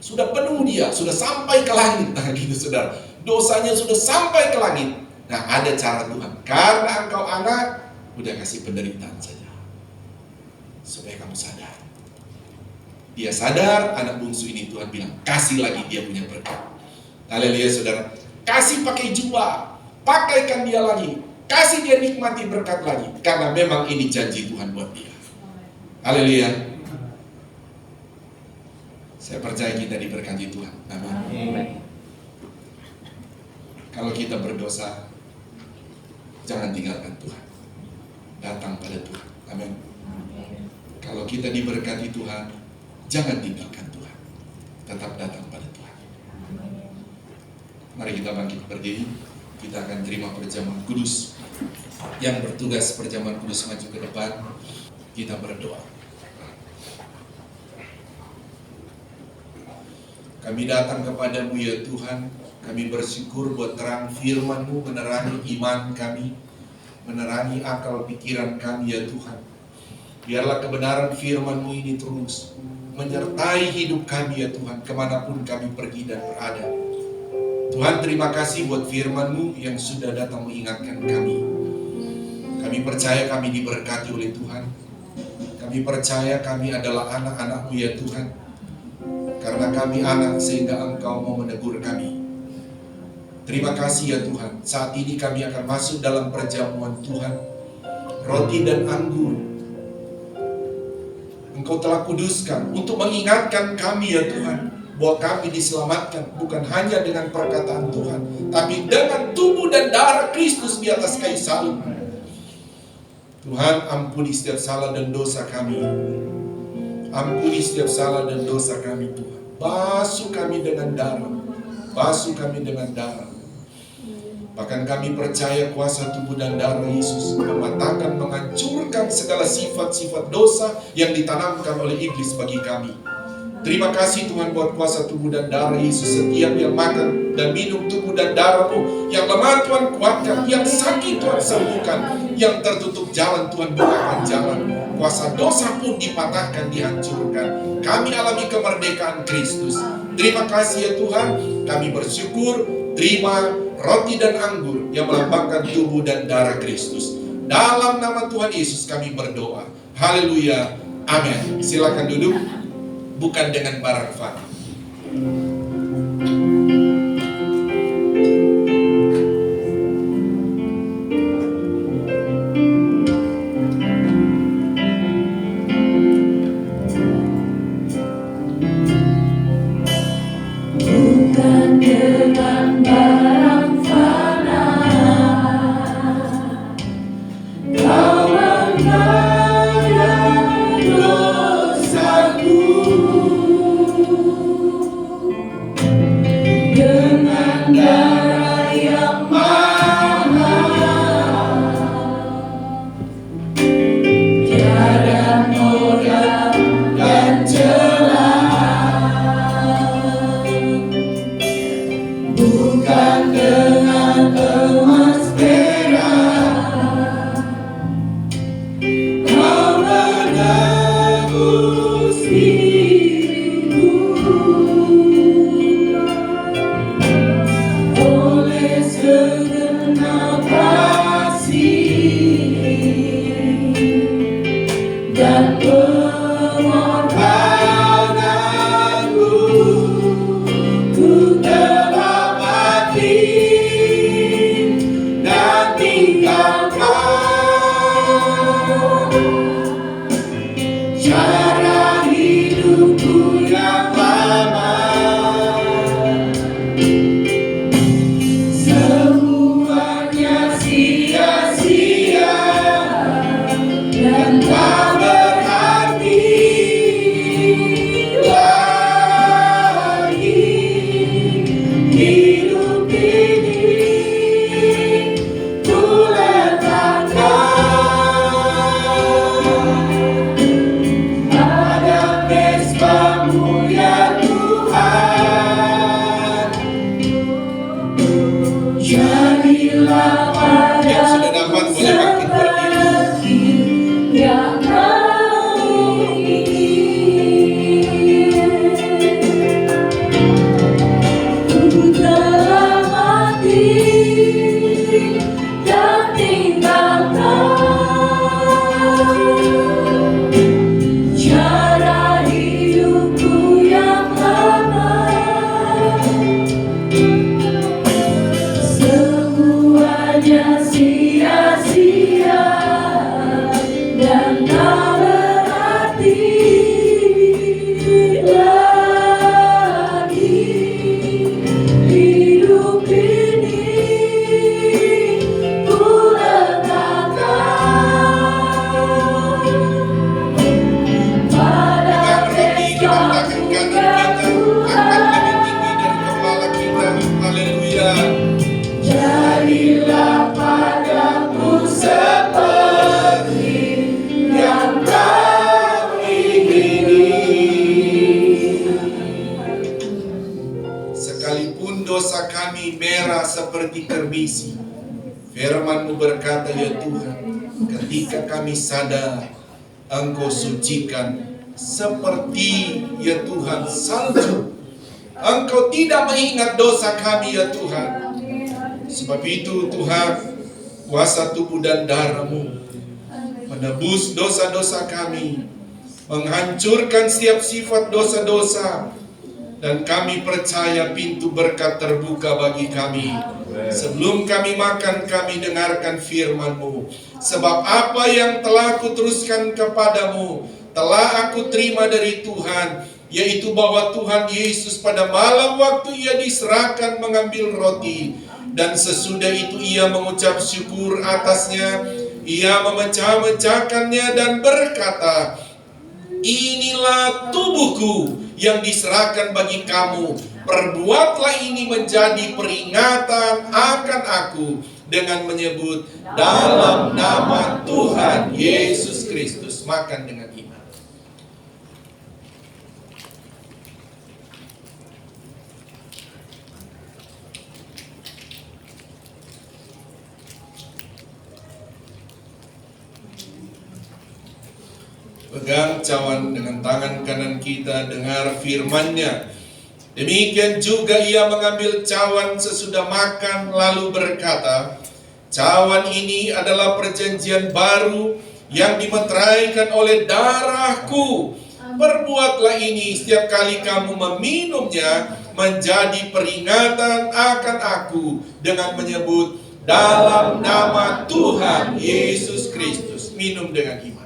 penuh dia, sudah sampai ke langit. Nah gitu saudara, dosanya sudah sampai ke langit. Nah ada cara Tuhan, karena engkau anak, udah kasih penderitaan saja, supaya kamu sadar. Dia sadar, anak bungsu ini Tuhan bilang, kasih lagi dia punya berkat. Haleluya saudara. Kasih pakai jubah, pakaikan dia lagi, kasih dia nikmati berkat lagi, karena memang ini janji Tuhan buat dia. Haleluya. Saya percaya kita diberkati Tuhan. Amin. Kalau kita berdosa, jangan tinggalkan Tuhan. Datang pada Tuhan. Amin. Kalau kita diberkati Tuhan, jangan tinggalkan Tuhan. Tetap datang pada Tuhan. Mari kita bangkit berdiri. Kita akan terima perjamuan kudus. Yang bertugas perjamuan kudus maju ke depan. Kita berdoa. Kami datang kepadamu ya Tuhan. Kami bersyukur buat terang firman-Mu menerangi iman kami, menerangi akal pikiran kami ya Tuhan. Biarlah kebenaran firman-Mu ini terus menyertai hidup kami ya Tuhan, kemanapun kami pergi dan berada. Tuhan, terima kasih buat firman-Mu yang sudah datang mengingatkan kami. Kami percaya kami diberkati oleh Tuhan. Kami percaya kami adalah anak-anak-Mu ya Tuhan. Karena kami anak sehingga Engkau mau menegur kami. Terima kasih ya Tuhan. Saat ini kami akan masuk dalam perjamuan Tuhan. Roti dan anggur Engkau telah kuduskan untuk mengingatkan kami ya Tuhan, bahwa kami diselamatkan bukan hanya dengan perkataan Tuhan, tapi dengan tubuh dan darah Kristus di atas kayu salib. Tuhan, ampuni setiap salah dan dosa kami. Ampuni setiap salah dan dosa kami Tuhan. Basuh kami dengan darah. Basuh kami dengan darah. Bahkan kami percaya kuasa tubuh dan darah Yesus mematahkan, menghancurkan segala sifat-sifat dosa yang ditanamkan oleh iblis bagi kami. Terima kasih Tuhan buat kuasa tubuh dan darah Yesus. Setiap yang makan dan minum tubuh dan darah-Mu, yang lemah Tuhan kuatkan, yang sakit Tuhan sembuhkan, yang tertutup jalan Tuhan bukakan jalan. Kuasa dosa pun dipatahkan, dihancurkan. Kami alami kemerdekaan Kristus. Terima kasih ya Tuhan. Kami bersyukur. Terima roti dan anggur yang melambangkan tubuh dan darah Kristus. Dalam nama Tuhan Yesus kami berdoa. Haleluya. Amin. Silakan duduk. Bukan dengan barang fana. Bukan dengan barang fana, Kau membayar dosaku. Dengan darah yang mahal, tiada noda dan celah. Bukan dengan emas perak, Kau menebus diriku. Oleh segenap kasih dosa kami merah seperti kermisi. Firman-Mu berkata, ya Tuhan, ketika kami sadar, Engkau sucikan seperti, ya Tuhan, salju. Engkau tidak mengingat dosa kami, ya Tuhan. Sebab itu Tuhan, kuasa tubuh dan darah-Mu menebus dosa-dosa kami, menghancurkan setiap sifat dosa-dosa. Dan kami percaya pintu berkat terbuka bagi kami. Sebelum kami makan, kami dengarkan firman-Mu. Sebab apa yang telah aku teruskan kepadamu, telah aku terima dari Tuhan, yaitu bahwa Tuhan Yesus pada malam waktu Ia diserahkan mengambil roti, dan sesudah itu Ia mengucap syukur atasnya, Ia memecah-mecahkannya dan berkata, inilah tubuhku yang diserahkan bagi kamu. Perbuatlah ini menjadi peringatan akan aku, dengan menyebut dalam nama Tuhan Yesus Kristus. Makan dengan iman. Pegang cawan dengan tangan kanan kita, dengar firman-Nya. Demikian juga Ia mengambil cawan sesudah makan, lalu berkata, cawan ini adalah perjanjian baru yang dimeteraikan oleh darah-Ku. Perbuatlah ini setiap kali kamu meminumnya, menjadi peringatan akan aku, dengan menyebut dalam nama Tuhan Yesus Kristus. Minum dengan iman.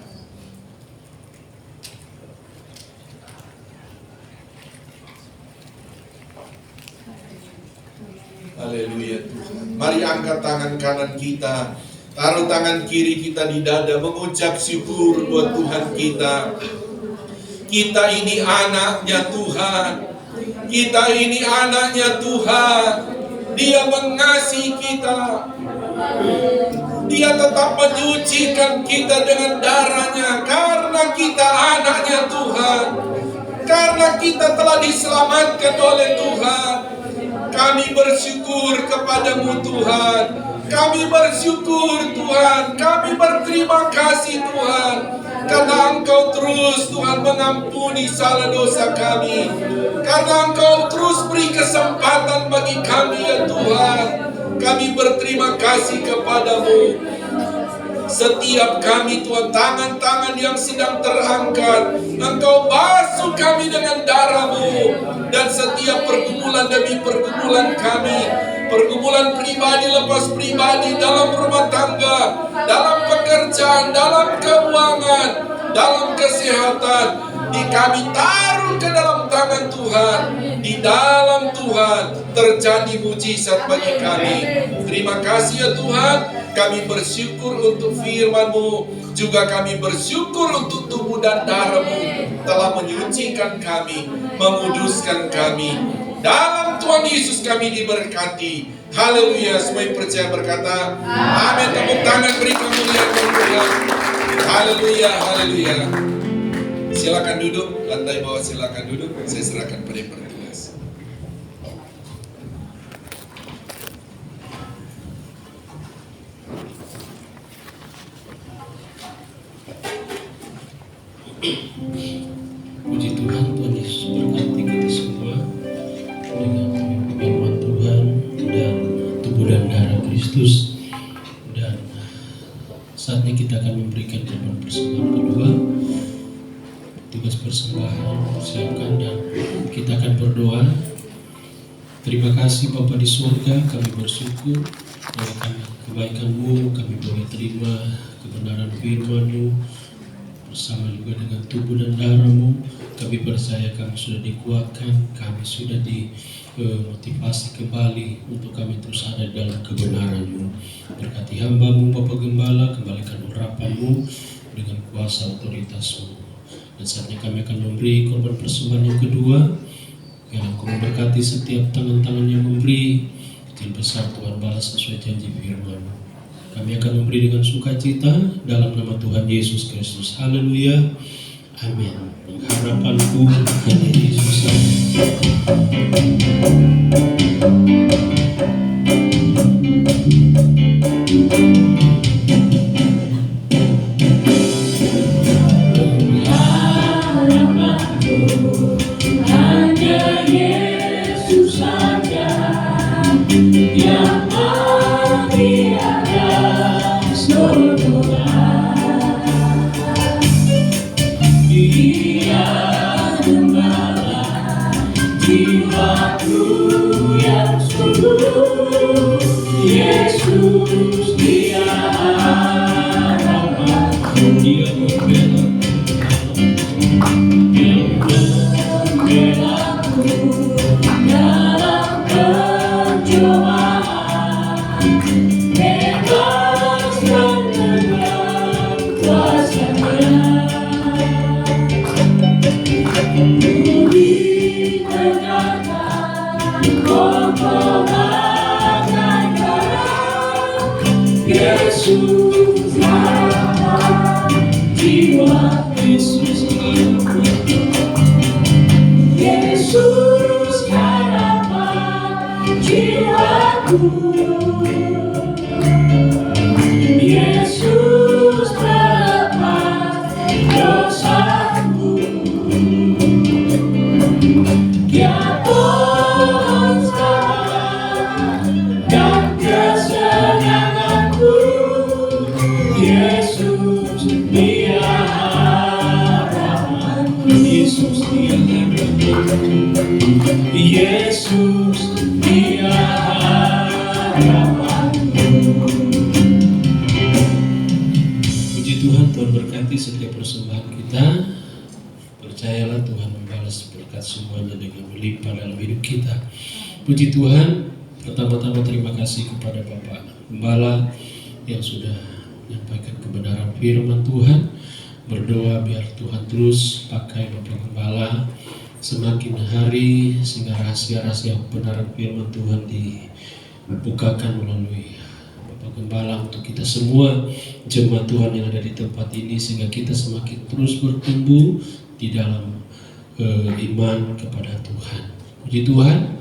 Haleluya Tuhan. Mari angkat tangan kanan kita, taruh tangan kiri kita di dada, mengucap syukur buat Tuhan kita. Kita ini anaknya Tuhan. Kita ini anaknya Tuhan. Dia mengasihi kita. Dia tetap menyucikan kita dengan darahnya, karena kita anaknya Tuhan. Karena kita telah diselamatkan oleh Tuhan. Kami bersyukur kepadamu Tuhan. Kami bersyukur Tuhan. Kami berterima kasih Tuhan, karena Engkau terus Tuhan mengampuni salah dosa kami. Karena Engkau terus beri kesempatan bagi kami ya Tuhan. Kami berterima kasih kepadamu. Setiap kami Tuhan, tangan-tangan yang sedang terangkat, Engkau basuh kami dengan darah-Mu. Dan setiap pergumulan demi pergumulan kami, pergumulan pribadi lepas pribadi, dalam rumah tangga, dalam pekerjaan, dalam keuangan, dalam kesehatan, kami taruh ke dalam tangan Tuhan. Di dalam Tuhan terjadi mujizat bagi kami. Terima kasih ya Tuhan. Kami bersyukur untuk firman-Mu. Juga kami bersyukur untuk tubuh dan darah-Mu telah menyucikan kami, menguduskan kami. Dalam Tuhan Yesus kami diberkati. Haleluya. Semua yang percaya berkata amin. Tepuk tangan, beri kemuliaan Tuhan. Haleluya, haleluya. Silakan duduk, lantai bawah silakan duduk. Saya serahkan pada yang bertugas. Puji Tuhan, Tuhan Yesus berkati kita semua dengan firman Tuhan dan tubuh dan darah Kristus. Dan saatnya kita akan memberikan korban persembahan kedua. Tugas persembahan siapkan dan kita akan berdoa. Terima kasih Bapa di surga, kami bersyukur oleh kebaikan-Mu, kami boleh terima kebenaran firman-Mu. bersama juga dengan tubuh dan darah-Mu. Kami percaya kami sudah dikuatkan, kami sudah dimotivasi kembali untuk kami terus ada dalam kebenaran-Mu. Berkati hamba-Mu Bapak Gembala, kembalikan urapan-Mu dengan kuasa otoritas-Mu. Dan saatnya kami akan memberi korban persembahan yang kedua, yang Engkau memberkati setiap tangan-tangan yang memberi. Kecil besar Tuhan balas sesuai janji firman-Mu. Kami akan memberi dengan sukacita dalam nama Tuhan Yesus Kristus. Haleluya. Amin. Harapanku hanya Yesus saja. Yesus dia harapanku, dia membelaku dalam percobaan, bebas dan dengan kuasa-Nya. Budi tegakkan kokohkan Yesus harapan jiwa, Yesus harapan jiwaku, Yesus pelepas dosaku. Dia Tuhan sekarang dan kesenanganku, Yesus dia harapanku, Yesus dia harapanku, Yesus dia harapanku. Puji Tuhan, Tuhan berkati setiap persembahan kita. Percayalah Tuhan membalas berkat semuanya dengan melimpah dalam hidup kita. Puji Tuhan, pertama-tama terima kasih kepada Bapak Gembala yang sudah menyampaikan kebenaran firman Tuhan. Berdoa biar Tuhan terus pakai Bapak Gembala semakin hari sehingga rahasia-rahasia kebenaran firman Tuhan dibukakan melalui Bapak Gembala untuk kita semua jemaat Tuhan yang ada di tempat ini, sehingga kita semakin terus bertumbuh di dalam iman kepada Tuhan. Puji Tuhan.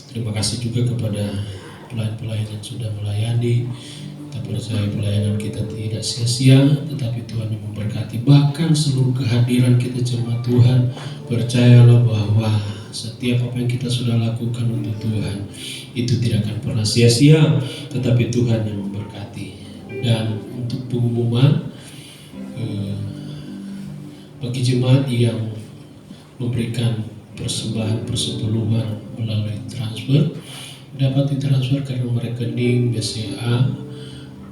Terima kasih juga kepada pelayan-pelayan yang sudah melayani. Kita percaya pelayanan kita tidak sia-sia, tetapi Tuhan yang memberkati. Bahkan seluruh kehadiran kita jemaat Tuhan, percayalah bahwa setiap apa yang kita sudah lakukan untuk Tuhan itu tidak akan pernah sia-sia, tetapi Tuhan yang memberkati. Dan untuk pengumuman bagi jemaat yang memberikan persembahan persepuluhan melalui transfer, dapat ditransfer ke nomor rekening BCA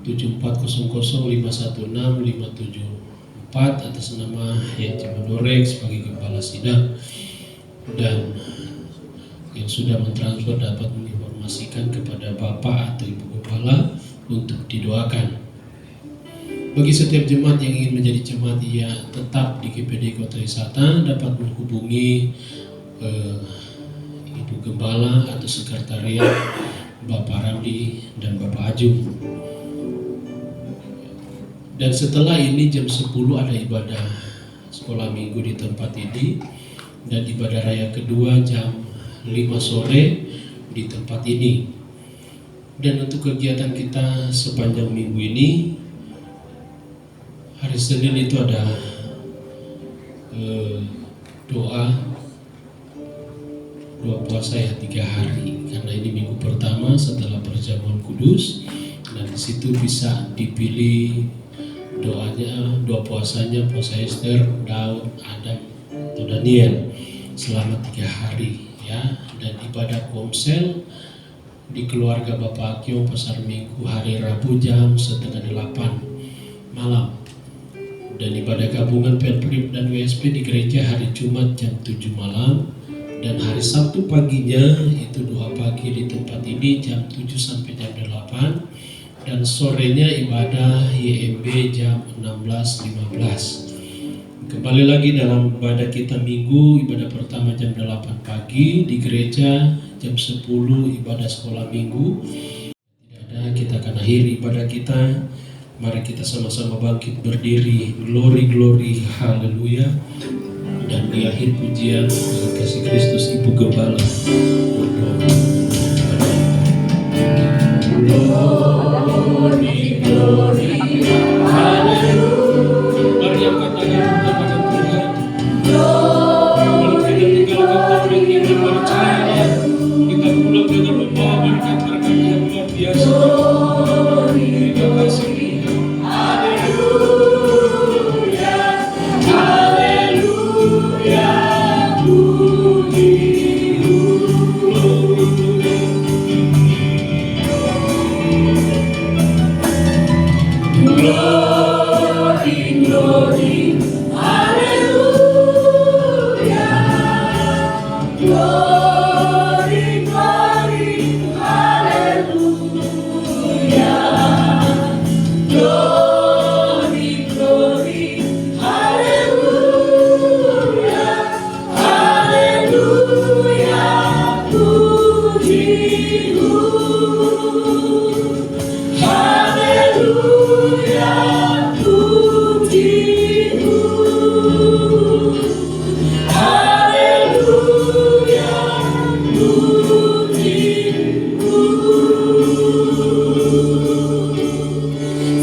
7400516574 atas nama Yaji Mandorek sebagai Gembala Sidang. Dan yang sudah mentransfer dapat menginformasikan kepada Bapak atau Ibu Gembala untuk didoakan. Bagi setiap jemaat yang ingin menjadi jemaat ia tetap di GPD Kota Wisata, dapat menghubungi Ibu Gembala atau sekretariat Bapak Ramdi dan Bapak Ajung. Dan setelah ini jam 10 ada ibadah sekolah minggu di tempat ini, dan ibadah raya kedua jam 5 sore di tempat ini. Dan untuk kegiatan kita sepanjang minggu ini, hari Senin itu ada doa puasa ya 3 hari, karena ini minggu pertama setelah perjamuan kudus. Dan di situ bisa dipilih doanya, doa puasanya, puasa Esther, Daud, Adam, atau Daniel selama 3 hari ya. Dan ibadah komsel di keluarga Bapak Akio Pasar Minggu hari Rabu jam 7:30 malam. Dan ibadah gabungan Perprip dan WSP di gereja hari Jumat jam 7 malam. Dan hari Sabtu paginya itu doa pagi di tempat ini jam 7 sampai jam 8. Dan sorenya ibadah YMB jam 16.15. Kembali lagi dalam ibadah kita minggu, ibadah pertama jam 8 pagi di gereja, jam 10 ibadah sekolah minggu. Tidak ada, kita akan akhiri ibadah kita. Mari kita sama-sama bangkit berdiri, glory glory, haleluya. Dan di akhir pujian kasih Kristus Ibu Gembala. Glory, glory, haleluya. Mari angkat tangan kepada Tuhan. Kalau kita tinggalkan tempat kita percaya, kita pulang dengan membawa berkat-berkat yang luar biasa. Terima kasih. Haleluya, haleluya, puji, glory, glory, haleluya, glory, glory, haleluya, glory, glory, haleluya, haleluya, puji, haleluya, puji, haleluya, puji.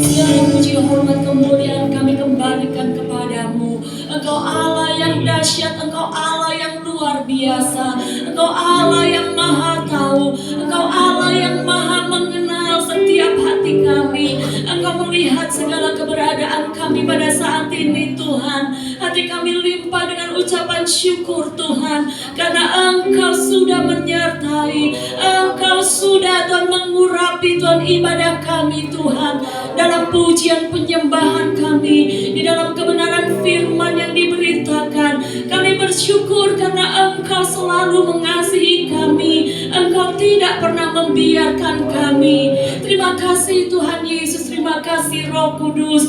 Segala puji, hormat, kemuliaan kami kembalikan kepadamu. Engkau Allah yang dahsyat, Engkau Allah yang luar biasa, Engkau Allah yang maha tahu, Engkau Allah yang maha mengenal setiap hati kami. Engkau melihat segala keberadaan kami pada saat ini Tuhan. Hati kami limpah dengan ucapan syukur Tuhan, karena Engkau sudah menyertai, Engkau sudah Tuhan mengurapi Tuhan ibadah kami Tuhan, dalam pujian penyembahan kami, di dalam kebenaran firman yang diberitakan. Kami bersyukur karena Engkau selalu mengasihi kami, Engkau tidak pernah membiarkan kami. Terima kasih Tuhan Yesus, terima kasih Roh Kudus.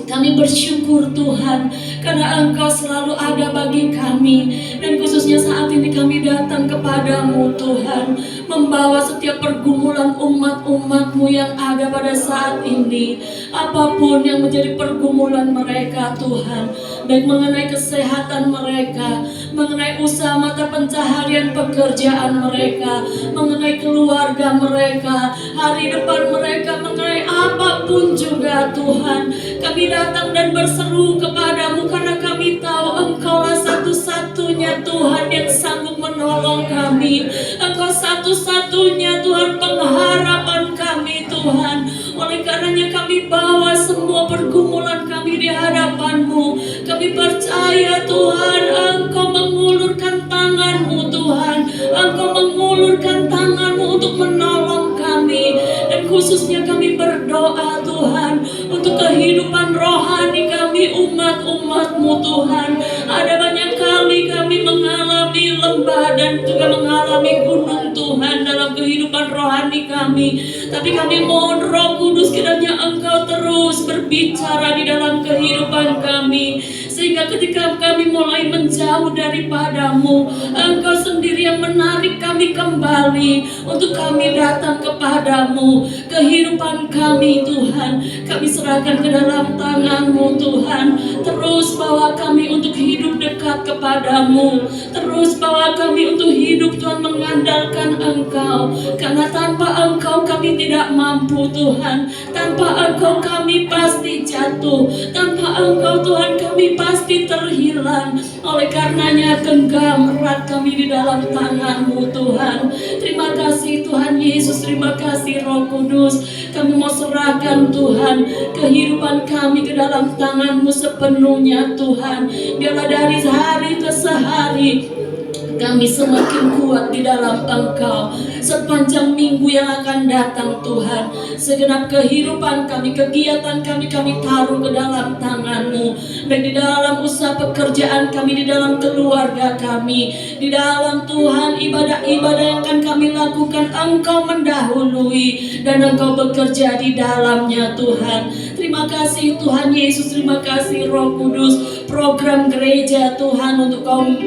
Kami bersyukur Tuhan karena Engkau selalu ada bagi kami. Dan khususnya saat ini kami datang kepadamu Tuhan, membawa setiap pergumulan umat-umat-Mu yang ada pada saat ini. Apapun yang menjadi pergumulan mereka Tuhan, baik mengenai kesehatan mereka, mengenai usaha mata pencaharian pekerjaan mereka, mengenai keluarga mereka, hari depan mereka, mengenai apapun juga Tuhan, kami datang dan berseru kepadamu karena kami tahu Engkaulah satu-satunya Tuhan yang sanggup menolong kami. Engkau satu-satunya Tuhan pengharapan kami Tuhan. Oleh karenanya kami bawa semua pergumulan kami di hadapan-Mu. Kami percaya Tuhan Engkau mengulurkan tangan-Mu Tuhan, Engkau mengulurkan tangan-Mu untuk menolong kami. Dan khususnya kami berdoa Tuhan untuk kehidupan rohani kami, umat-umat-Mu Tuhan. Ada banyak kali kami mengalami lembah dan juga mengalami gunung Tuhan dalam kehidupan rohani kami. Tapi kami mohon Roh Kudus kiranya Engkau terus berbicara di dalam kehidupan kami, sehingga ketika kami mulai menjauh daripada-Mu, Engkau sendiri yang menarik kami kembali untuk kami datang kepadamu. Kehidupan kami Tuhan, kami serahkan ke dalam tangan-Mu Tuhan. Terus bawa kami untuk hidup dekat kepadamu, terus bawa kami untuk hidup Tuhan mengandalkan Engkau, karena tanpa Engkau kami tidak mampu Tuhan. Tanpa Engkau kami pasti jatuh, tanpa Engkau Tuhan kami pasti terhilang. Oleh karenanya genggam erat kami di dalam tangan-Mu Tuhan. Terima kasih Tuhan Yesus, terima kasih Roh Kudus. Kami mau serahkan Tuhan kehidupan kami ke dalam tangan-Mu sepenuhnya Tuhan. Biarlah dari hari ke hari Kami semakin kuat di dalam Engkau sepanjang minggu yang akan datang Tuhan. Segenap kehidupan kami, kegiatan kami taruh ke dalam tangan-Mu. Baik di dalam usaha pekerjaan kami, di dalam keluarga kami, di dalam Tuhan ibadah-ibadah yang akan kami lakukan, Engkau mendahului dan Engkau bekerja di dalamnya Tuhan. Terima kasih Tuhan Yesus, terima kasih Roh Kudus. Program gereja Tuhan untuk kaum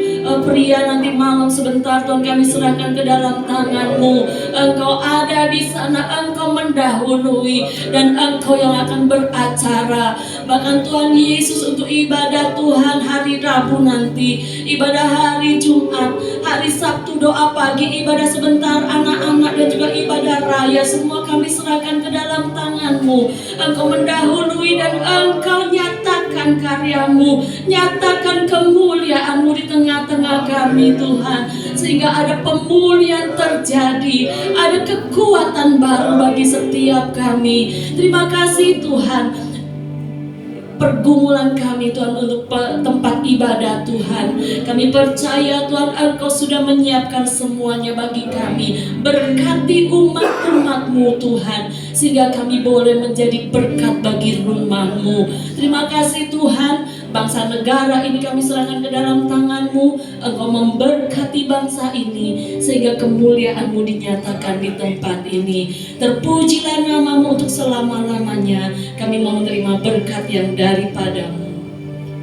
pria nanti malam sebentar Tuhan kami serahkan ke dalam tangan-Mu. Engkau ada di sana, Engkau mendahului dan Engkau yang akan beracara. Bahkan Tuhan Yesus untuk ibadah Tuhan hari Rabu nanti, ibadah hari Jumat, hari Sabtu doa pagi, ibadah sebentar anak-anak dan juga ibadah raya, semua kami serahkan ke dalam tangan-Mu. Engkau mendahului dan Engkau nyatakan karya-Mu, nyatakan kemuliaan-Mu di tengah-tengah kami Tuhan, sehingga ada pemulihan terjadi, ada kekuatan baru bagi setiap kami. Terima kasih Tuhan. Pergumulan kami Tuhan untuk tempat ibadah Tuhan, kami percaya Tuhan Engkau sudah menyiapkan semuanya bagi kami. Berkati umat-umat-Mu Tuhan, sehingga kami boleh menjadi berkat bagi rumah-Mu. Terima kasih Tuhan. Bangsa negara ini kami serahkan ke dalam tangan-Mu. Engkau memberkati bangsa ini sehingga kemuliaan-Mu dinyatakan di tempat ini. Terpujilah nama-Mu untuk selama-lamanya. Kami mau menerima berkat yang daripada-Mu.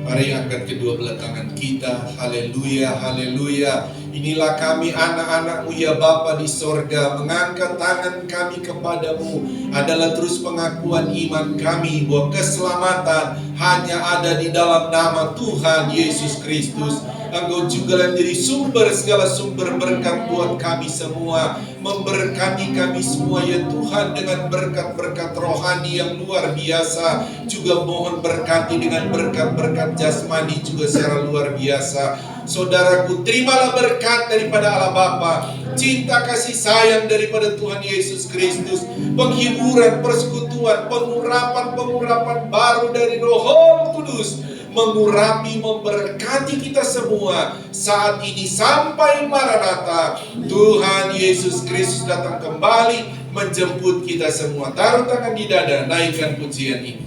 Mari angkat kedua belah tangan kita. Haleluya, haleluya. Inilah kami anak-anak-Mu ya Bapa di sorga. Mengangkat tangan kami kepadamu adalah terus pengakuan iman kami bahwa keselamatan hanya ada di dalam nama Tuhan Yesus Kristus. Engkau juga menjadi sumber segala sumber berkat buat kami semua. Memberkati kami semua ya Tuhan dengan berkat-berkat rohani yang luar biasa. Juga mohon berkati dengan berkat-berkat jasmani juga secara luar biasa. Saudaraku, terimalah berkat daripada Allah Bapa, cinta kasih sayang daripada Tuhan Yesus Kristus, penghiburan, persekutuan, pengurapan baru dari Roh Kudus, mengurapi, memberkati kita semua saat ini sampai Maranatha. Tuhan Yesus Kristus datang kembali menjemput kita semua. Taruh tangan di dada, naikkan pujian ini.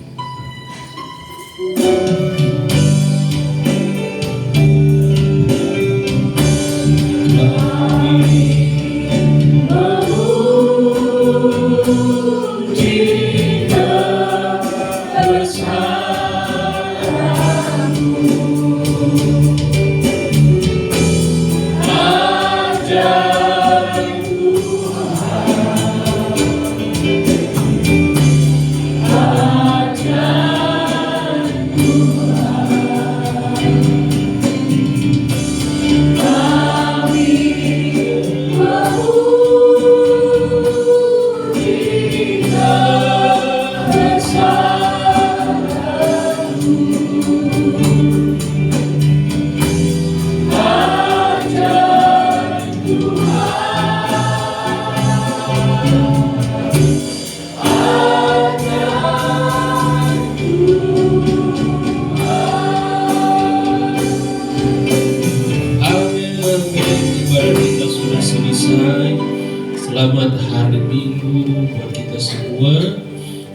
Selamat hari Minggu buat kita semua.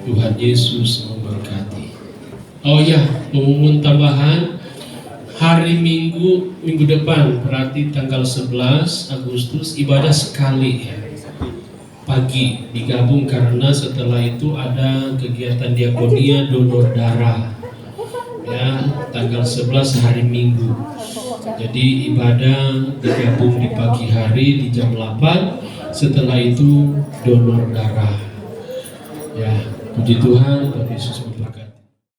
Tuhan Yesus memberkati. Oh ya, pengumuman tambahan hari Minggu depan, berarti tanggal 11 Agustus ibadah sekali ya. Pagi digabung karena setelah itu ada kegiatan diakonia donor darah. Ya, tanggal 11 hari Minggu. Jadi ibadah digabung di pagi hari di jam 8. Setelah itu donor darah. Ya, puji Tuhan, Tuhan Yesus memberkati.